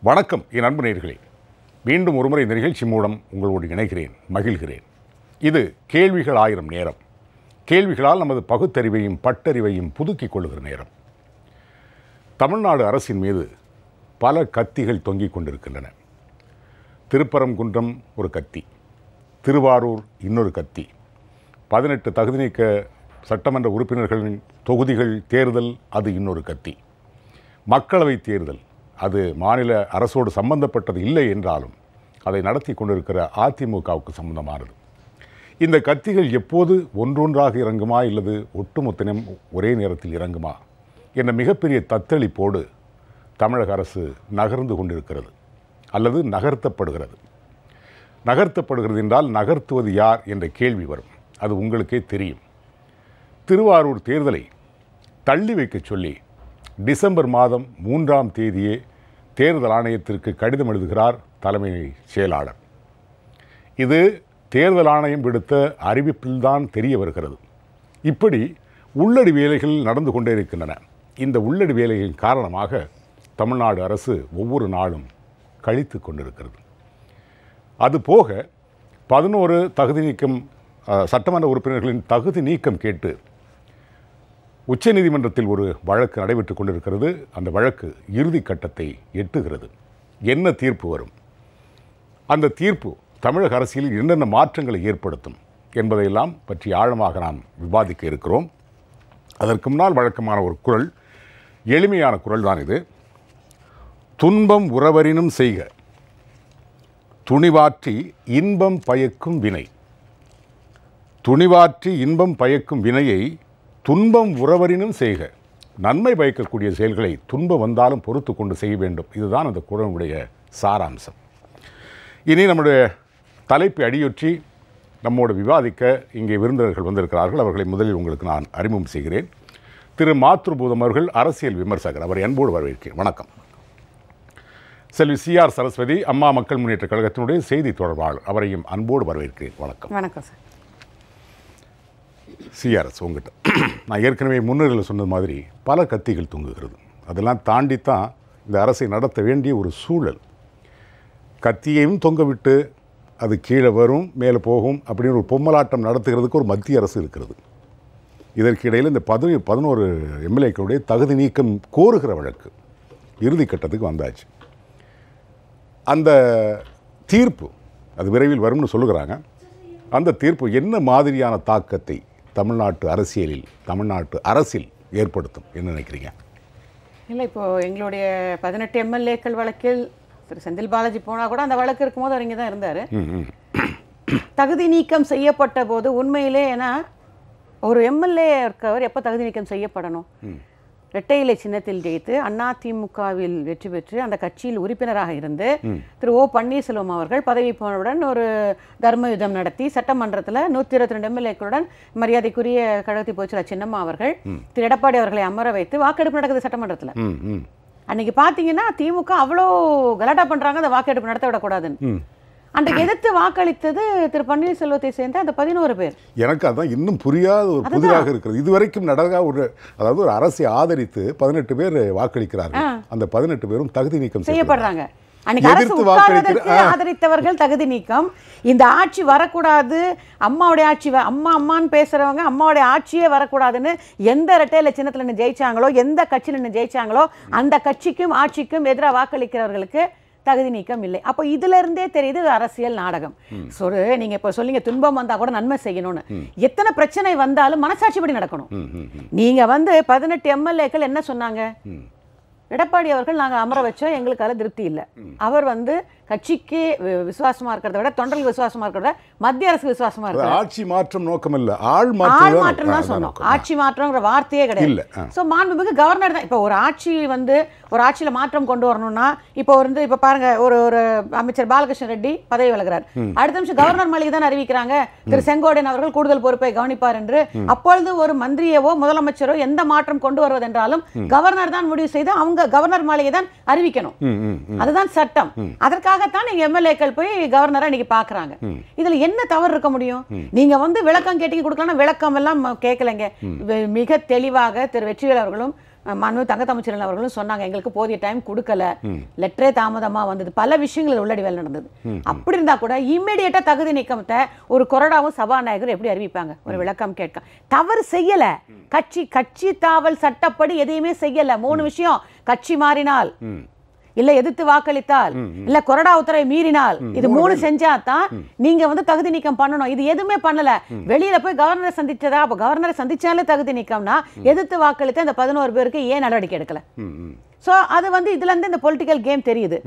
வணக்கம் என் அன்பு நேயர்களே, மீண்டும் ஒருமுறை இந்த நிகழ்ச்சி மூலம் உங்களோடு இணைகிறேன், மகிழ்கிறேன். இது கேள்விகள் ஆயிரம் நேரம். கேள்விகளால் நமது பகுத்தறிவையும் பட்டறிவையும் புதுக்கிக் கொள்ளுகிற நேரம். தமிழ்நாடு அரசின் மீது பல கத்திகள் தொங்கிக் கொண்டிருக்கின்றன. திருப்பரங்குன்றம் ஒரு கத்தி, திருவாரூர் இன்னொரு கத்தி, 18 தகுதி நீக்க சட்டமன்ற உறுப்பினர்களின் தொகுதிகள் தேர்தல் அது இன்னொரு கத்தி, மக்களவை தேர்தல் அது மாநில அரசோடு சம்பந்தப்பட்டது இல்லை என்றாலும் அதை நடத்தி கொண்டிருக்கிற அதிமுகவுக்கு சம்பந்தமானது. இந்த கத்திகள் எப்போது ஒன்றொன்றாக இறங்குமா இல்லது ஒட்டுமொத்தனும் ஒரே நேரத்தில் இறங்குமா என்ற மிகப்பெரிய தத்தளிப்போடு தமிழக அரசு நகர்ந்து கொண்டிருக்கிறது அல்லது நகர்த்தப்படுகிறது. நகர்த்தப்படுகிறது என்றால் நகர்த்துவது யார் என்ற கேள்வி வரும். அது உங்களுக்கே தெரியும். திருவாரூர் தேர்தலை தள்ளி வைக்க சொல்லி டிசம்பர் மாதம் 3ஆம் தேதியே தேர்தல் ஆணையத்திற்கு கடிதம் எழுதுகிறார் தலைமை செயலாளர். இது தேர்தல் ஆணையம் விடுத்த அறிவிப்பில்தான் தெரிய வருகிறது. இப்படி உள்ளடி வேலைகள் நடந்து கொண்டே இருக்கின்றன. இந்த உள்ளடி வேலைகளின் காரணமாக தமிழ்நாடு அரசு ஒவ்வொரு நாளும் கழித்து கொண்டிருக்கிறது. அதுபோக 11 தகுதி நீக்கம் சட்டமன்ற உறுப்பினர்களின் தகுதி நீக்கம் கேட்டு உச்சநீதிமன்றத்தில் ஒரு வழக்கு நடைபெற்றுக் கொண்டிருக்கிறது. அந்த வழக்கு இறுதி கட்டத்தை எட்டுகிறது. என்ன தீர்ப்பு வரும், அந்த தீர்ப்பு தமிழக அரசியலில் என்னென்ன மாற்றங்களை ஏற்படுத்தும் என்பதையெல்லாம் பற்றி ஆழமாக நாம் விவாதிக்க இருக்கிறோம். அதற்கு முன்னால் வழக்கமான ஒரு குறள், எளிமையான குறள் தான் இது. துன்பம் உறவரினும் செய்க, துணிவாற்றி இன்பம் பயக்கும் வினை. துணிவாற்றி இன்பம் பயக்கும் வினையை துன்பம் உறவரினும் செய்க. நன்மை பயக்கக்கூடிய செயல்களை துன்பம் வந்தாலும் பொறுத்து கொண்டு செய்ய வேண்டும். இதுதான் அந்த குறளுடைய சாராம்சம். இனி நம்முடைய தலைப்பை அடியொற்றி நம்மோடு விவாதிக்க இங்கே விருந்தினர்கள் வந்திருக்கிறார்கள். அவர்களை முதலில் உங்களுக்கு நான் அறிமுகம் செய்கிறேன். திரு மாத்ருபூதம் அவர்கள் அரசியல் விமர்சகர். அவரை அன்போடு வரவேற்கிறேன். வணக்கம். செல்வி CR சரஸ்வதி, அம்மா மக்கள் முன்னேற்ற கழகத்தினுடைய செய்தி தொடர்பாளர். அவரையும் அன்போடு வரவேற்கிறேன். வணக்கம். வணக்கம் சார். CRS உங்ககிட்ட நான் ஏற்கனவே முன்னிலையில் சொன்னது மாதிரி பல கத்திகள் தொங்குகிறது. அதெல்லாம் தாண்டித்தான் இந்த அரசை நடத்த வேண்டிய ஒரு சூழல். கத்தியையும் தொங்க விட்டு அது கீழே வரும் மேலே போகும் அப்படின்னு ஒரு பொம்மலாட்டம் நடத்துகிறதுக்கு ஒரு மத்திய அரசு இருக்கிறது. இதற்கு இடையில் இந்த 11 MLAக்களுடைய தகுதி நீக்கம் கோருகிற வழக்கு இறுதி கட்டத்துக்கு வந்தாச்சு. அந்த தீர்ப்பு அது விரைவில் வரும்னு சொல்லுகிறாங்க. அந்த தீர்ப்பு என்ன மாதிரியான தாக்கத்தை தமிழ்நாட்டு அரசியலில், தமிழ்நாட்டு அரசில் ஏற்படுத்தும் என்ன நினைக்கிறீங்க? இல்லை, இப்போது எங்களுடைய 18 MLAக்கள் வழக்கில் திரு செந்தில் பாலாஜி போனால் கூட அந்த வழக்கு இருக்கும்போது அவர் இங்கே தான் இருந்தார். தகுதி நீக்கம் செய்யப்பட்ட போது உண்மையிலே ஏன்னா ஒரு MLA இருக்கவர் எப்போ தகுதி நீக்கம் செய்யப்படணும்? இரட்டை இலை சின்னத்தில் ஜெயித்து அதிமுகவில் வெற்றி பெற்று அந்த கட்சியில் உறுப்பினராக இருந்து திரு O பன்னீர்செல்வம் அவர்கள் பதவி போனவுடன் ஒரு தர்ம யுத்தம் நடத்தி சட்டமன்றத்தில் 122 MLAக்களுடன் மரியாதைக்குரிய கழகத்தை பொதுச்செயலாளர் சின்னம்மா அவர்கள் திரு எடப்பாடி அவர்களை அமர வைத்து வாக்கெடுப்பு நடக்குது சட்டமன்றத்தில். அன்னைக்கு பார்த்தீங்கன்னா திமுக அவ்வளோ கலாட்டா பண்ணுறாங்க, அந்த வாக்கெடுப்பு நடத்த விடக்கூடாதுன்னு. அன்றைக்கு எதிர்த்து வாக்களித்தது திரு பன்னீர்செல்வத்தை சேர்ந்த அந்த 11 பேர். எனக்கு அதான் இன்னும் புரியாத ஒரு புதிராக இருக்கிறது. இதுவரைக்கும் நடக்க அதாவது ஒரு அரசை ஆதரித்து 18 பேர் வாக்களிக்கிறார்கள். அந்த 18 பேரும் தகுதி நீக்கம் செய்யப்படுறாங்க. அன்னைக்கு அரசு உட்கார்வதற்கு ஆதரித்தவர்கள் தகுதி நீக்கம். இந்த ஆட்சி வரக்கூடாது, அம்மாவுடைய ஆட்சி அம்மான்னு பேசுறவங்க அம்மாவுடைய ஆட்சியே வரக்கூடாதுன்னு எந்த இரட்டையில சின்னத்தில் நின்று ஜெயிச்சாங்களோ, எந்த கட்சியில் நின்று ஜெயிச்சாங்களோ அந்த கட்சிக்கும் ஆட்சிக்கும் எதிராக வாக்களிக்கிறவர்களுக்கு தகுதி நீக்கம் இல்லை. அப்போ இதுல இருந்தே தெரியுது இது அரசியல் நாடகம். நீங்க இப்ப சொல்லிங்க துன்பம் வந்தா கூட நன்மை செய்யணும்னு. எத்தனை பிரச்சனை வந்தாலும் மனசாட்சிப்படி நடக்கணும். நீங்க 18 MLAக்கள் என்ன சொன்னாங்க? எடப்பாடி அவர்கள் நாங்கள் அமர வச்சோம், எங்களுக்கு அதில் திருப்தி இல்லை. அவர் கட்சிக்கு விசுவாசமா இருக்கிறத விட தொண்டர்களுக்கு விசுவாசமா இருக்கிறத மத்திய அரசு விசுவாசமா இருக்கு. ஆட்சி மாற்றம் நோக்கம் இல்ல, ஆள் மாற்றம் தான் சொன்னோம். ஆட்சி மாற்றம்ங்கிற வார்த்தையே கிடையாது. ஸோ மாண்புமிகு கவர்னர் தான் இப்போ ஒரு ஆட்சி ஒரு ஆட்சியில மாற்றம் கொண்டு வரணும்னா இப்போ பாருங்க ஒரு அமைச்சர் பாலகிருஷ்ண ரெட்டி பதவி விலகிறார். அடுத்த நிமிஷம் கவர்னர் மாளிகை தான் அறிவிக்கிறாங்க திரு செங்கோட்டையன் அவர்கள் கூடுதல் பொறுப்பை கவனிப்பார் என்று. அப்பொழுது ஒரு மந்திரியவோ முதலமைச்சரோ எந்த மாற்றம் கொண்டு வருவதென்றாலும் கவர்னர் தான் முடிவு செய்து அவங்க கவர்னர் மாளிகை தான் அறிவிக்கணும். அதுதான் சட்டம். அதற்காக தான் நீங்க MLAக்கள் போய் கவர்னரா இன்னைக்கு பாக்குறாங்க. இதுல என்ன தவறு இருக்க முடியும்? நீங்க விளக்கம் கேட்டீங்க கொடுக்கலாம், விளக்கம் எல்லாம் கேட்கலங்க. மிக தெளிவாக திரு வெற்றிவேல் அவர்களும் மாண்பு தங்கத்தமிழ்ச்செல்வன் அவர்களும் சொன்னாங்க, எங்களுக்கு போதிய டைம் கொடுக்கல, லெட்டரே தாமதமா வந்தது, பல விஷயங்கள் உள்ளடி வேலை நடந்தது. அப்படி இருந்தா கூட இம்மிடியேட்டா தகுதி நீக்கத்தை ஒரு கொறடாவும் சபாநாயகர் எப்படி அறிவிப்பாங்க? ஒரு விளக்கம் கேட்க தவறு செய்யல, கட்சி தாவல் சட்டப்படி எதையுமே செய்யல. 3 விஷயம், கட்சி மாறினால், இல்ல எதிர்த்து வாக்களித்தால், இல்ல கொறடா உத்தரவை மீறினால், இது 3 செஞ்சா தான் நீங்க தகுதி நீக்கம் பண்ணணும். இது எதுவுமே பண்ணல. வெளியில போய் கவர்னரை சந்திச்சதா? அப்ப கவர்னரை சந்திச்சாலே தகுதி நீக்கம்னா எதிர்த்து வாக்களித்த இந்த 11 பேருக்கு ஏன் நடவடிக்கை எடுக்கல? சோ அது இதுல இருந்து இந்த பொலிட்டிக்கல் கேம் தெரியுது.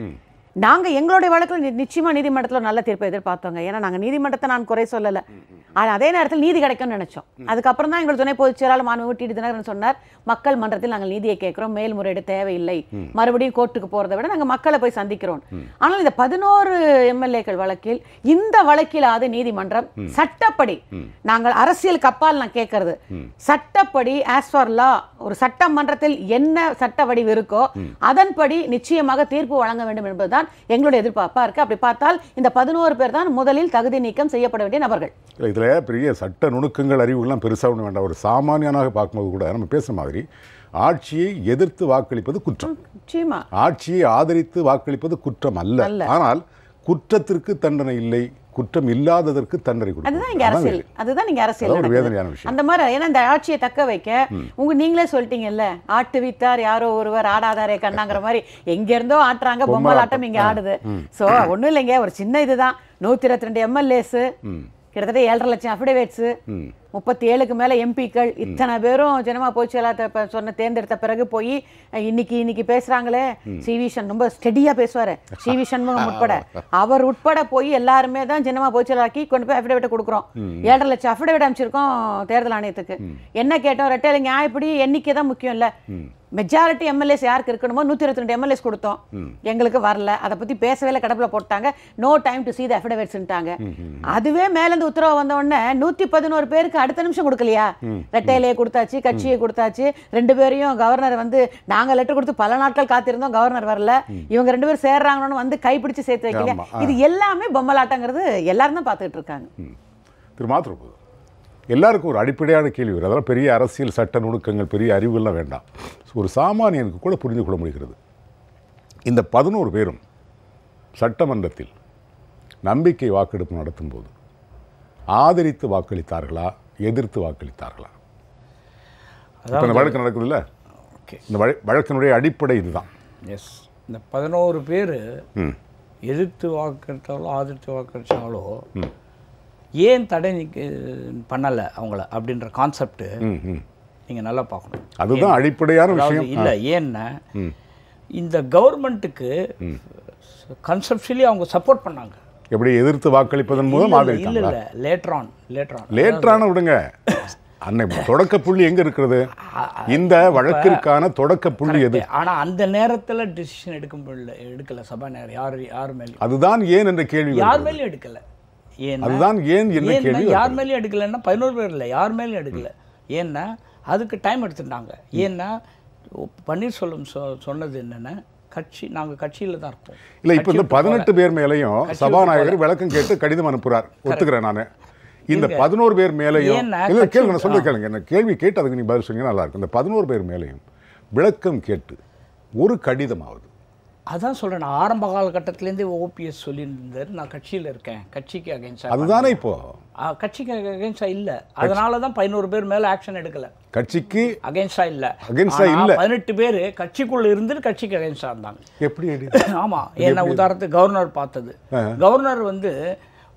நாங்க எங்களுடைய வழக்கில் நிச்சயமா நீதிமன்றத்தில் நல்ல தீர்ப்பை எதிர்பார்த்தோங்க. ஏன்னா நாங்க நீதிமன்றத்தை நான் குறை சொல்லல, ஆனா அதே நேரத்தில் நீதி கிடைக்கும்னு நினைச்சோம். அதுக்கப்புறம் தான் எங்கள் துணை பொதுச் செயலாளர் மாண்புமிகு டி. தினகரன் சொன்னார், மக்கள் மன்றத்தில் நாங்கள் நீதியை கேட்கிறோம், மேல்முறையீடு தேவையில்லை, மறுபடியும் கோர்ட்டுக்கு போறதை விட நாங்கள் மக்களை போய் சந்திக்கிறோம். ஆனால் இந்த 11 எம்எல்ஏக்கள் வழக்கில், இந்த வழக்கிலாவது நீதிமன்றம் சட்டப்படி, நாங்கள் அரசியலுக்கு அப்பால் நான் கேட்கறது, சட்டப்படி ஆஸ் ஃபார் லா, ஒரு சட்டமன்றத்தில் என்ன சட்ட வடிவு இருக்கோ அதன்படி நிச்சயமாக தீர்ப்பு வழங்க வேண்டும் என்பதுதான் எங்களுடைய எதிர்பார்ப்பா இருக்கு. அப்படி பார்த்தால் இந்த 11 பேர் தான் முதலில் தகுதி நீக்கம் செய்யப்பட வேண்டிய நபர்கள். இதுல பெரிய சட்ட நுணுக்கங்கள் அறிவுகள்லாம் பெருசாக ஒன்றும் வேண்டாம். ஒரு சாமானியனாக பார்க்கும்போது கூட நம்ம பேசுற மாதிரி ஆட்சியை எதிர்த்து வாக்களிப்பது குற்றம், நிச்சயமா ஆட்சியை ஆதரித்து வாக்களிப்பது குற்றம் அல்ல. ஆனால் குற்றத்திற்கு தண்டனை இல்லை, குற்றம் இல்லாததற்கு தண்டனை கொடுக்கும். அதுதான் இங்க அரசியல், அதுதான் நீங்க அரசியல் ஒரு வேதனையான விஷயம். அந்த மாதிரி ஏன்னா இந்த ஆட்சியை தக்க வைக்க நீங்களே சொல்லிட்டீங்கல்ல, ஆட்டு வித்தார் யாரோ ஒருவர் ஆடாதாரே கண்ணாங்கிற மாதிரி எங்க இருந்தோ ஆட்டுறாங்க, பொம்மல் ஆட்டம் இங்க ஆடுது. சோ ஒண்ணும் இல்லைங்க, ஒரு சின்ன இதுதான். 122 எம்எல்ஏஸ், கிட்டத்தட்ட 7.5 லட்சம் அஃபிடேவிட்ஸ், 37க்கு மேல எம்பிக்கள், இத்தனை பேரும் ஜனமா போய் சொன்ன தேர்ந்தெடுத்த பிறகு போய் இன்னைக்கு பேசுறாங்களே, சிவி சண்முகம் ரொம்ப ஸ்டெடியா பேசுவாரு, சிவி சண்முகம் உட்பட அவர் உட்பட போய் எல்லாருமே தான் ஜனமா போய் செயலாக்கி கொண்டு போய் அஃபிடேவிட் கொடுக்குறோம். 7.5 லட்சம் அஃபிடேவிட் அமைச்சிருக்கோம் தேர்தல் ஆணையத்துக்கு. என்ன கேட்டோம், ரெட்டையில நியாயப்படி எண்ணிக்கை தான் முக்கியம் இல்ல, மெஜாரிட்டி எம்எல்ஏஸ் யாருக்கு இருக்கணுமோ 122 எம்எல்ஏஸ் கொடுத்தோம், எங்களுக்கு வரல, அதை பத்தி பேசவே இல்லை, கடப்புல போட்டாங்க, no time to see the affidavitsன்ட்டாங்க. அதுவே மேலேருந்து உத்தரவு வந்த உடனே 111 பேருக்கு அடுத்த நிமிஷம் கொடுக்கலையா? ரெட்டையிலேயே கொடுத்தாச்சு, கட்சியை கொடுத்தாச்சு, 2 பேரையும் கவர்னர் நாங்க லெட்டர் கொடுத்து பல நாட்கள் காத்திருந்தோம், கவர்னர் வரல, இவங்க 2 பேரும் சேர்றாங்கன்னு கைப்பிடிச்சு சேர்த்து வைக்கலையா? இது எல்லாமே பொம்மலாட்டங்கிறது எல்லாரும் தான் பார்த்துட்டு இருக்காங்க. திருமாத்திரம் எல்லாருக்கும் ஒரு அடிப்படையான கேள்வி வரும். அதெல்லாம் பெரிய அரசியல் சட்ட நுணுக்கங்கள், பெரிய அறிவுகள்லாம் வேண்டாம். ஒரு சாமானியனுக்கு கூட புரிந்து கொள்ள முடிகிறது. இந்த 11 பேரும் சட்டமன்றத்தில் நம்பிக்கை வாக்கெடுப்பு நடத்தும் போது ஆதரித்து வாக்களித்தார்களா, எதிர்த்து வாக்களித்தார்களா? இந்த வழக்கு நடக்குது இல்லை, இந்த வழக்கினுடைய அடிப்படை இதுதான். எஸ், இந்த 11 பேர் எதிர்த்து வாக்களித்தாலோ ஆதரித்து வாக்களித்தாலோ ஏன் தடை பண்ணலை அவங்கள அப்படின்ற கான்செப்ட் நீங்கள் நல்லா பார்க்கணும். அதுதான் அடிப்படையான விஷயம். இல்லை, ஏன்னா இந்த கவர்மெண்ட்டுக்கு கன்செப்ஷுவலி அவங்க சப்போர்ட் பண்ணாங்க. எப்படி எதிர்த்து வாக்களிப்பதன் மூலம் இல்லை இல்லை லேட்டரான விடுங்க, அன்னை தொடக்க புள்ளி எங்க இருக்கிறது? இந்த வழக்கிற்கான தொடக்க புள்ளி எது? ஆனா அந்த நேரத்துல டிசிஷன் எடுக்கல சபாநாயகர், யார் மேல. அதுதான் ஏன் என்ற கேள்வி, யார் மேலும் எடுக்கல. அதுதான் ஏன் என்ன கேள்வி, யார் மேலும் எடுக்கலன்னா 11 பேர் இல்லை, யார் மேலும் எடுக்கல. ஏன்னா அதுக்கு டைம் எடுத்துட்டாங்க. ஏன்னா பன்னீர்செல்வம் சொன்னது என்னன்னா, நாங்கள் கட்சியில் தான் இருக்கோம். இல்லை, இப்போ இந்த 18 பேர் மேலேயும் சபாநாயகர் விளக்கம் கேட்டு கடிதம் அனுப்புகிறார், ஒத்துக்கிறேன் நான். இந்த 11 பேர் மேலேயும் கேளுங்க, நான் சொல்ல கேளுங்க, என்ன கேள்வி கேட்டு அதுக்கு நீங்கள் பதில் சொன்னீங்கன்னா நல்லா இருக்கும். இந்த 11 பேர் மேலேயும் விளக்கம் கேட்டு ஒரு கடிதம் ஆகுது. அதான் சொல்கிறேன், நான் ஆரம்ப காலகட்டத்திலேருந்தே ஓபிஎஸ் சொல்லியிருந்தார், நான் கட்சியில் இருக்கேன், கட்சிக்கு அகேன்ஸ்டாக. அதுதானே இப்போ கட்சிக்கு அகேன்ஸ்டாக இல்லை, அதனால தான் 11 பேர் மேலே ஆக்ஷன் எடுக்கலை. கட்சிக்கு அகேன்ஸ்டாக இல்லை, 18 பேர் கட்சிக்குள்ளே இருந்து கட்சிக்கு அகேன்ஸ்டாக இருந்தாங்க. எப்படி? ஆமாம், ஏன்னா உதாரணத்துக்கு கவர்னர் பார்த்தது, கவர்னர்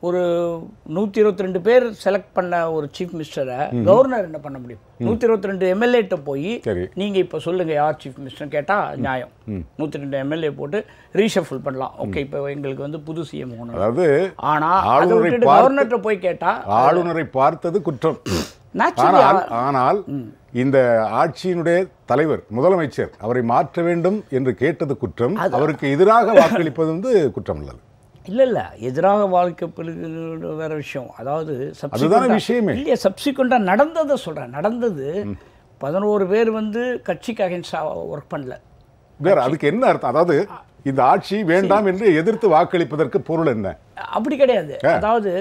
ஒரு 122 பேர் செலக்ட் பண்ண ஒரு சீஃப் மினிஸ்டரை கவர்னர் என்ன பண்ண முடியும்? 122 எம்எல்ஏட்ட போய் நீங்க இப்ப சொல்லுங்க யார் சீஃப் மினிஸ்டர் கேட்டா நியாயம். 102 எம்எல்ஏ போட்டு ரீஷஃபிள் பண்ணலாம். ஓகே, இப்போ எங்களுக்கு புது சிஎம் வேணும். அதாவது ஆனா கவர்னர்ட்ட போய் கேட்டா ஆளுநரை பார்த்தது குற்றம். ஆனால் இந்த ஆட்சியினுடைய தலைவர் முதலமைச்சர் அவரை மாற்ற வேண்டும் என்று கேட்டது குற்றம். அவருக்கு எதிராக வாக்களிப்பது குற்றம் உள்ளது. இல்லை, எதிராக வாக்களிப்பது வேற விஷயம். அதாவது சப்சிக்வெண்ட்டாக நடந்ததை சொல்கிறேன். நடந்தது 11 பேர் கட்சிக்கு அகேன்ஸ்டாக ஒர்க் பண்ணல. வேற அதுக்கு என்ன அர்த்தம்? அதாவது இந்த ஆட்சி வேண்டாம் என்று எதிர்த்து வாக்களிப்பதற்கு பொருள் என்ன? அப்படி கிடையாது. அதாவது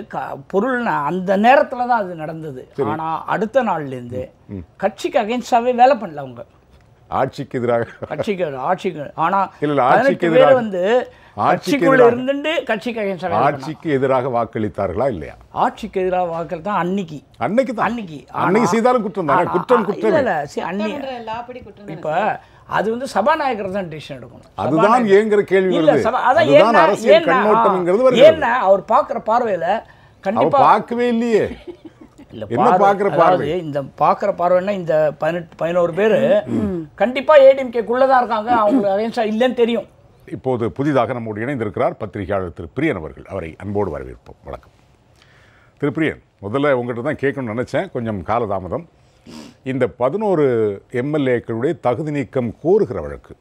பொருள்னா அந்த நேரத்தில் தான் அது நடந்தது. ஆனால் அடுத்த நாள்லேருந்து கட்சிக்கு அகேன்ஸ்டாகவே வேலை பண்ணல அவங்க. ஆட்சிக்கு எதிராக ஆட்சிக்கு ஆனால் இல்ல, ஆட்சிக்கு 18 பேர் எதிராக வந்து ஆட்சிக்கு கட்சிக்குள்ள எதிராக இருந்துட்டு கட்சிக்கு against ஆட்சிக்கு எதிராக வாக்களித்தார்களா இல்லையா? ஆட்சிக்கு எதிராக வாக்கள் தான் அன்னைக்கு அன்னைக்கு தான் அன்னைக்கு அன்னைக்கு செய்தாலும் குற்றம் தானே. குற்றம் குற்றம் இல்ல அன்னைக்கு லாபடி குற்றம் இப்ப அது வந்து சபாநாயகர் தான் டிசிஷன் எடுக்கணும். அதுதான் ஏங்கிற கேள்வி இல்ல வருது. அதான் அதுதான் அரசியல் கண்ணோட்டம்ங்கிறது வருது. ஏன்னா அவர் பார்க்குற பார்வையில அவ கண்டிப்பா பார்க்கவே இல்லையே. இல்ல என்ன பார்க்குற பார்வை? இந்த பார்க்குற பார்வைன்னா இந்த 11 பேர் கண்டிப்பா ஏடிஎம்கேக்குள்ளதான் இருக்காங்க, அவங்களுக்கு அகைன்ஸ்டா இல்லைன்னு தெரியும். இப்போது புதிதாக நம்மோடு இணைந்திருக்கிறார் பத்திரிகையாளர் திரு பிரியன் அவர்கள். அவரை அன்போடு வரவேற்போம். வணக்கம் திரு பிரியன். முதல்ல உங்கள்கிட்ட தான் கேட்கணும்னு நினச்சேன், கொஞ்சம் காலதாமதம். இந்த 11 எம்எல்ஏக்களுடைய தகுதி நீக்கம் கோருகிற வழக்கு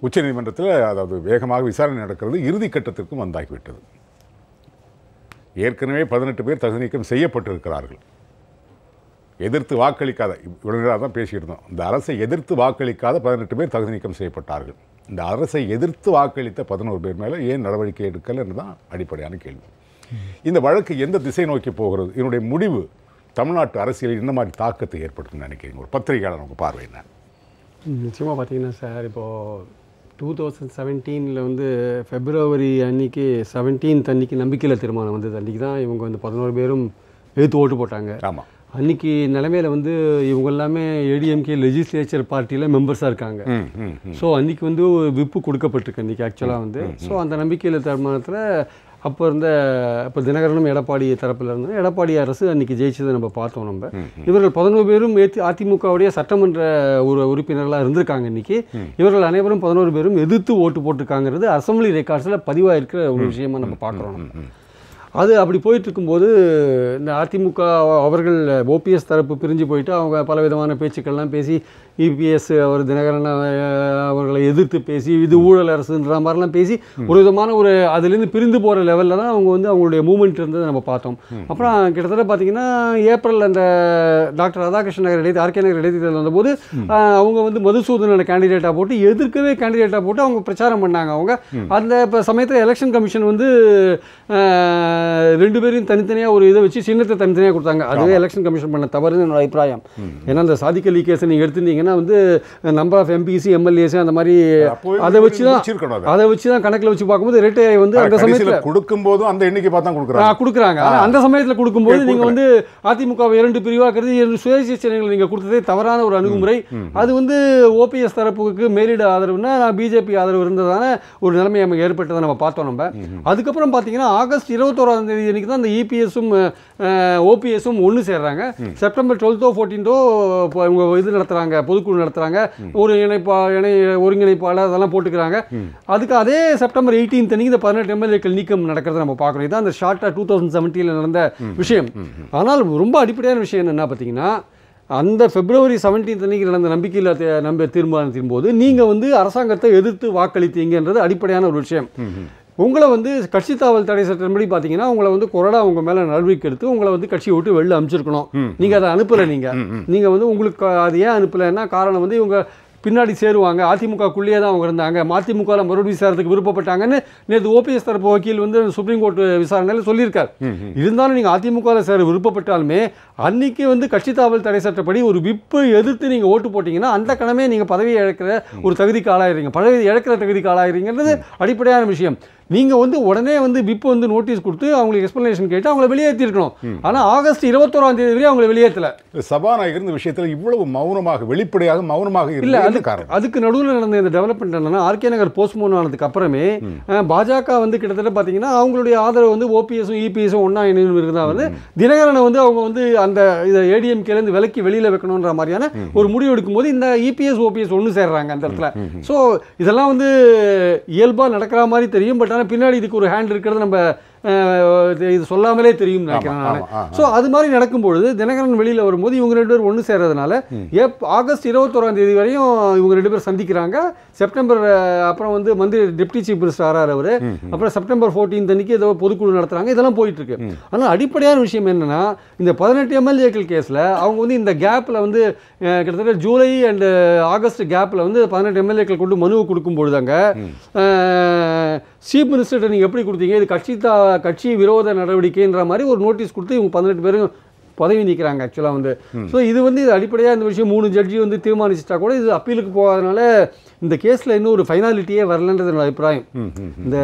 உச்சநீதிமன்றத்தில் அதாவது வேகமாக விசாரணை நடக்கிறது, இறுதிக்கட்டத்திற்கும் வந்தாகிவிட்டது. ஏற்கனவே 18 பேர் தகுதி நீக்கம் செய்யப்பட்டிருக்கிறார்கள். எதிர்த்து வாக்களிக்காத, இவ்வளவு தான் பேசிக்கிட்டு இருந்தோம், இந்த அரசை எதிர்த்து வாக்களிக்காத 18 பேர் தகுதி நீக்கம் செய்யப்பட்டார்கள். இந்த அரசை எதிர்த்து வாக்களித்த 11 பேர் மேலே ஏன் நடவடிக்கை எடுக்கலைன்னு தான் அடிப்படையான கேள்வி. இந்த வழக்கு எந்த திசை நோக்கி போகிறது? இதனுடைய முடிவு தமிழ்நாட்டு அரசியலில் என்ன மாதிரி தாக்கத்தை ஏற்படுத்தும்னு நினைக்கிறீங்க? ஒரு பத்திரிகையாளர் உங்கள் பார்வை என்ன? நிச்சயமாக பார்த்தீங்கன்னா சார், இப்போது 2017 வந்து ஃபெப்ரவரி அன்னைக்கு 17 அன்னைக்கு நம்பிக்கையில் தீர்மானம் வந்தது. அன்றைக்கி தான் இவங்க வந்து 11 பேரும் எதிர்த்து ஓட்டு போட்டாங்க. ஆமாம். அன்றைக்கி நிலைமையில் வந்து இவங்க எல்லாமே ஏடிஎம்கே லெஜிஸ்லேச்சர் பார்ட்டியில் மெம்பர்ஸாக இருக்காங்க. ஸோ அன்றைக்கி வந்து விப்பு கொடுக்கப்பட்டிருக்கு அன்றைக்கி ஆக்சுவலாக வந்து. ஸோ அந்த நம்பிக்கையில் தீர்மானத்தில் அப்போ இருந்த இப்போ தினகரனும் எடப்பாடி தரப்பில் இருந்தால் எடப்பாடி அரசு அன்றைக்கி ஜெயிச்சதை நம்ம பார்த்தோம். நம்ம இவர்கள் 11 பேரும் அதிமுகவுடைய சட்டமன்ற உறுப்பினர்களாக இருந்திருக்காங்க. இன்றைக்கி இவர்கள் அனைவரும் 11 பேரும் எதிர்த்து ஓட்டு போட்டிருக்காங்கிறது அசம்பிளி ரெக்கார்ட்ஸில் பதிவாக இருக்கிற ஒரு விஷயமா நம்ம பார்க்குறோம். அது அப்படி போயிட்டு இருக்கும்போது இந்த அதிமுக அவர்கள் ஓபிஎஸ் தரப்பு பிரிஞ்சு போயிட்டு அவங்க பலவிதமான பேச்சுக்கள்லாம் பேசி இபிஎஸ் அவர் தினகரன் அவர்களை எதிர்த்து பேசி இது ஊழல் அரசுன்ற மாதிரிலாம் பேசி ஒரு விதமான ஒரு அதுலேருந்து பிரிந்து போகிற லெவலில் தான் அவங்க வந்து அவங்களுடைய மூமெண்ட் இருந்ததை நம்ம பார்த்தோம். அப்புறம் கிட்டத்தட்ட பார்த்தீங்கன்னா ஏப்ரல் அந்த டாக்டர் ராதாகிருஷ்ணன் நகர் ஆர்கே நகர் இடைத்தேர்தல் வந்தபோது அவங்க வந்து மதுசூதனோட கேண்டிடேட்டாக போட்டு எதிர்க்கவே கேண்டிடேட்டாக போட்டு அவங்க பிரச்சாரம் பண்ணாங்க. அவங்க அந்த இப்போ சமயத்தில் எலெக்ஷன் கமிஷன் வந்து 2 பேரையும் தனித்தனியாக ஒரு இதை வச்சு சின்னத்தை தனித்தனியாக கொடுத்தாங்க. அதுவே எலெக்ஷன் கமிஷன் பண்ண தவறுன்னு என்னோட அபிப்பிராயம். ஏன்னா அந்த சாதிக் அலி கேஸை நீங்கள் எடுத்துட்டீங்கன்னா வந்து நம்பர் ஆஃப் எம்பிசி எம்எல்ஏஸ் அந்த மாதிரி அதை வச்சு தான் கணக்கில் வச்சு பார்க்கும்போது ரேட்டை வந்து அந்த சமயத்தில் கொடுக்கும்போது அந்த எண்ணிக்கை பார்த்தா கொடுக்குறாங்க. அந்த சமயத்தில் கொடுக்கும்போது நீங்கள் வந்து அதிமுகவை 2 பிரிவாக்குறது 2 சுயேட்சை சின்னங்களை நீங்கள் கொடுத்ததே தவறான ஒரு அணுகுமுறை. அது வந்து ஓபிஎஸ் தரப்புக்கு மேலிட ஆதரவுனா பிஜேபி ஆதரவு இருந்ததான ஒரு நிலைமை நமக்கு ஏற்பட்டதை நம்ம பார்த்தோம். நம்ம அதுக்கப்புறம் பார்த்தீங்கன்னா ஆகஸ்ட் 21ஆம் தேதி அன்றைக்கி தான் இந்த இபிஎஸும் ஓபிஎஸும் ஒன்று சேர்றாங்க. செப்டம்பர் 12 14 இவங்க இது நடத்துகிறாங்க, பொதுக்குழு நடத்துகிறாங்க, ஒரு ஒருங்கிணைப்பாளர் அதெல்லாம் போட்டுக்கிறாங்க. அதுக்கு அதே செப்டம்பர் 18 அன்றைக்கி இந்த 18 எம்எல்ஏக்கள் நீக்கம் நடக்கிறத நம்ம பார்க்குறோம். இதுதான் அந்த ஷார்ட்டாக 2017 நடந்த விஷயம். ஆனால் ரொம்ப அடிப்படையான விஷயம் என்னென்னா பார்த்தீங்கன்னா அந்த February 17 அன்றைக்கி நடந்த நம்பிக்கையில் தீர்மானத்தின் போது நீங்கள் வந்து அரசாங்கத்தை எதிர்த்து வாக்களித்தீங்கன்றது அடிப்படையான ஒரு விஷயம். உங்களை வந்து கட்சி தாவல் தடை சட்டப்படி பார்த்தீங்கன்னா உங்களை வந்து கொறடா உங்கள் மேலே நடவடிக்கை எடுத்து உங்களை வந்து கட்சியை விட்டு வெளில அனுப்பிச்சிருக்கணும். நீங்கள் அதை அனுப்பலை. நீங்கள் வந்து உங்களுக்கு அது ஏன் அனுப்பலைன்னா காரணம் வந்து இவங்க பின்னாடி சேருவாங்க, அதிமுகக்குள்ளேயே தான் அவங்க இருந்தாங்க, மதிமுகவில் மறுபடியும் விசாரத்துக்கு விருப்பப்பட்டாங்கன்னு நேற்று ஓபிஎஸ் தரப்பு வக்கீல் வந்து சுப்ரீம் கோர்ட் விசாரணையில் சொல்லியிருக்கார். இருந்தாலும் நீங்கள் அதிமுகவில் சேர விருப்பப்பட்டாலுமே அன்றைக்கி வந்து கட்சி தாவல் தடை சட்டப்படி ஒரு விப்பை எதிர்த்து நீங்கள் ஓட்டு போட்டிங்கன்னா அந்த கணமே நீங்கள் பதவியை இழக்கிற ஒரு தகுதிக்கு ஆளாகிறீங்க, பதவியை இழக்கிற தகுதிக்கு ஆளாகிறீங்கிறது அடிப்படையான விஷயம். நீங்கள் வந்து உடனே வந்து விப்பு வந்து நோட்டீஸ் கொடுத்து அவங்களுக்கு எக்ஸ்பிளனேஷன் கேட்டு அவங்கள வெளியேற்றிருக்கணும். ஆனால் ஆகஸ்ட் 21ஆம் தேதி வரை அவங்களை வெளியேற்றலை. சபாநாயகர் இந்த விஷயத்தில் இவ்வளவு மௌனமாக வெளிப்படையாக மௌனமாக இல்லை. அதுக்கு நடுவில் நடந்த இந்த டெவலப்மெண்ட் என்னன்னா ஆர்கே நகர் போஸ்ட்மோன் ஆனதுக்கு அப்புறமே பாஜக வந்து கிட்டத்தட்ட பார்த்தீங்கன்னா அவங்களுடைய ஆதரவு வந்து ஓபிஎஸும் இபிஎஸும் ஒன்றா இணைந்து இருந்தால் வந்து தினகரனை வந்து அவங்க வந்து அந்த இதை ஏடிஎம்கேலேருந்து விலக்கி வெளியில் வைக்கணுன்ற மாதிரியான ஒரு முடிவு எடுக்கும்போது இந்த இபிஎஸ் ஓபிஎஸ் ஒன்று சேர்றாங்க அந்த இடத்துல. ஸோ இதெல்லாம் வந்து இயல்பாக நடக்கிற மாதிரி தெரியும். பட் பின்னாடி இதுக்கு ஒரு ஹேண்ட் இருக்கிறது நம்ம இது சொல்லாமலே தெரியும் நினைக்கிறேன் நான். ஸோ அது மாதிரி நடக்கும்பொழுது தினகரன் வெளியில் வரும்போது இவங்க 2 பேர் ஒன்று சேர்றதுனால ஆகஸ்ட் 21ஆம் தேதி வரையும் இவங்க 2 பேர் சந்திக்கிறாங்க. செப்டம்பர் அப்புறம் வந்து மந்திரி டெப்டி சீஃப் மினிஸ்டர் ஆறார் அவர். அப்புறம் செப்டம்பர் 14 அன்னைக்கு ஏதோ பொதுக்குழு நடத்துகிறாங்க. இதெல்லாம் போயிட்டு இருக்கு. ஆனால் அடிப்படையான விஷயம் என்னன்னா இந்த 18 எம்எல்ஏக்கள் கேஸில் அவங்க வந்து இந்த கேப்பில் வந்து கிட்டத்தட்ட ஜூலை அண்ட் ஆகஸ்ட் கேப்பில் வந்து 18 எம்எல்ஏக்கள் கொண்டு மனுவை கொடுக்கும்பொழுதாங்க சீஃப் மினிஸ்டர்கிட்ட நீங்கள் எப்படி கொடுத்தீங்க, இது கட்சி விரோத நடவடிக்கைன்ற மாதிரி ஒரு நோட்டீஸ் கொடுத்து இவங்க 18 பேரும் பதவி நீக்கிறாங்க ஆக்சுவலாக வந்து. ஸோ இது வந்து இது அடிப்படையாக இந்த விஷயம் 3 ஜட்ஜி வந்து தீர்மானிச்சிட்டா கூட இது அப்பீலுக்கு போகாதனால இந்த கேஸில் இன்னும் ஒரு ஃபைனாலிட்டியே வரலன்றது என்னோட அபிப்பிராயம். இந்த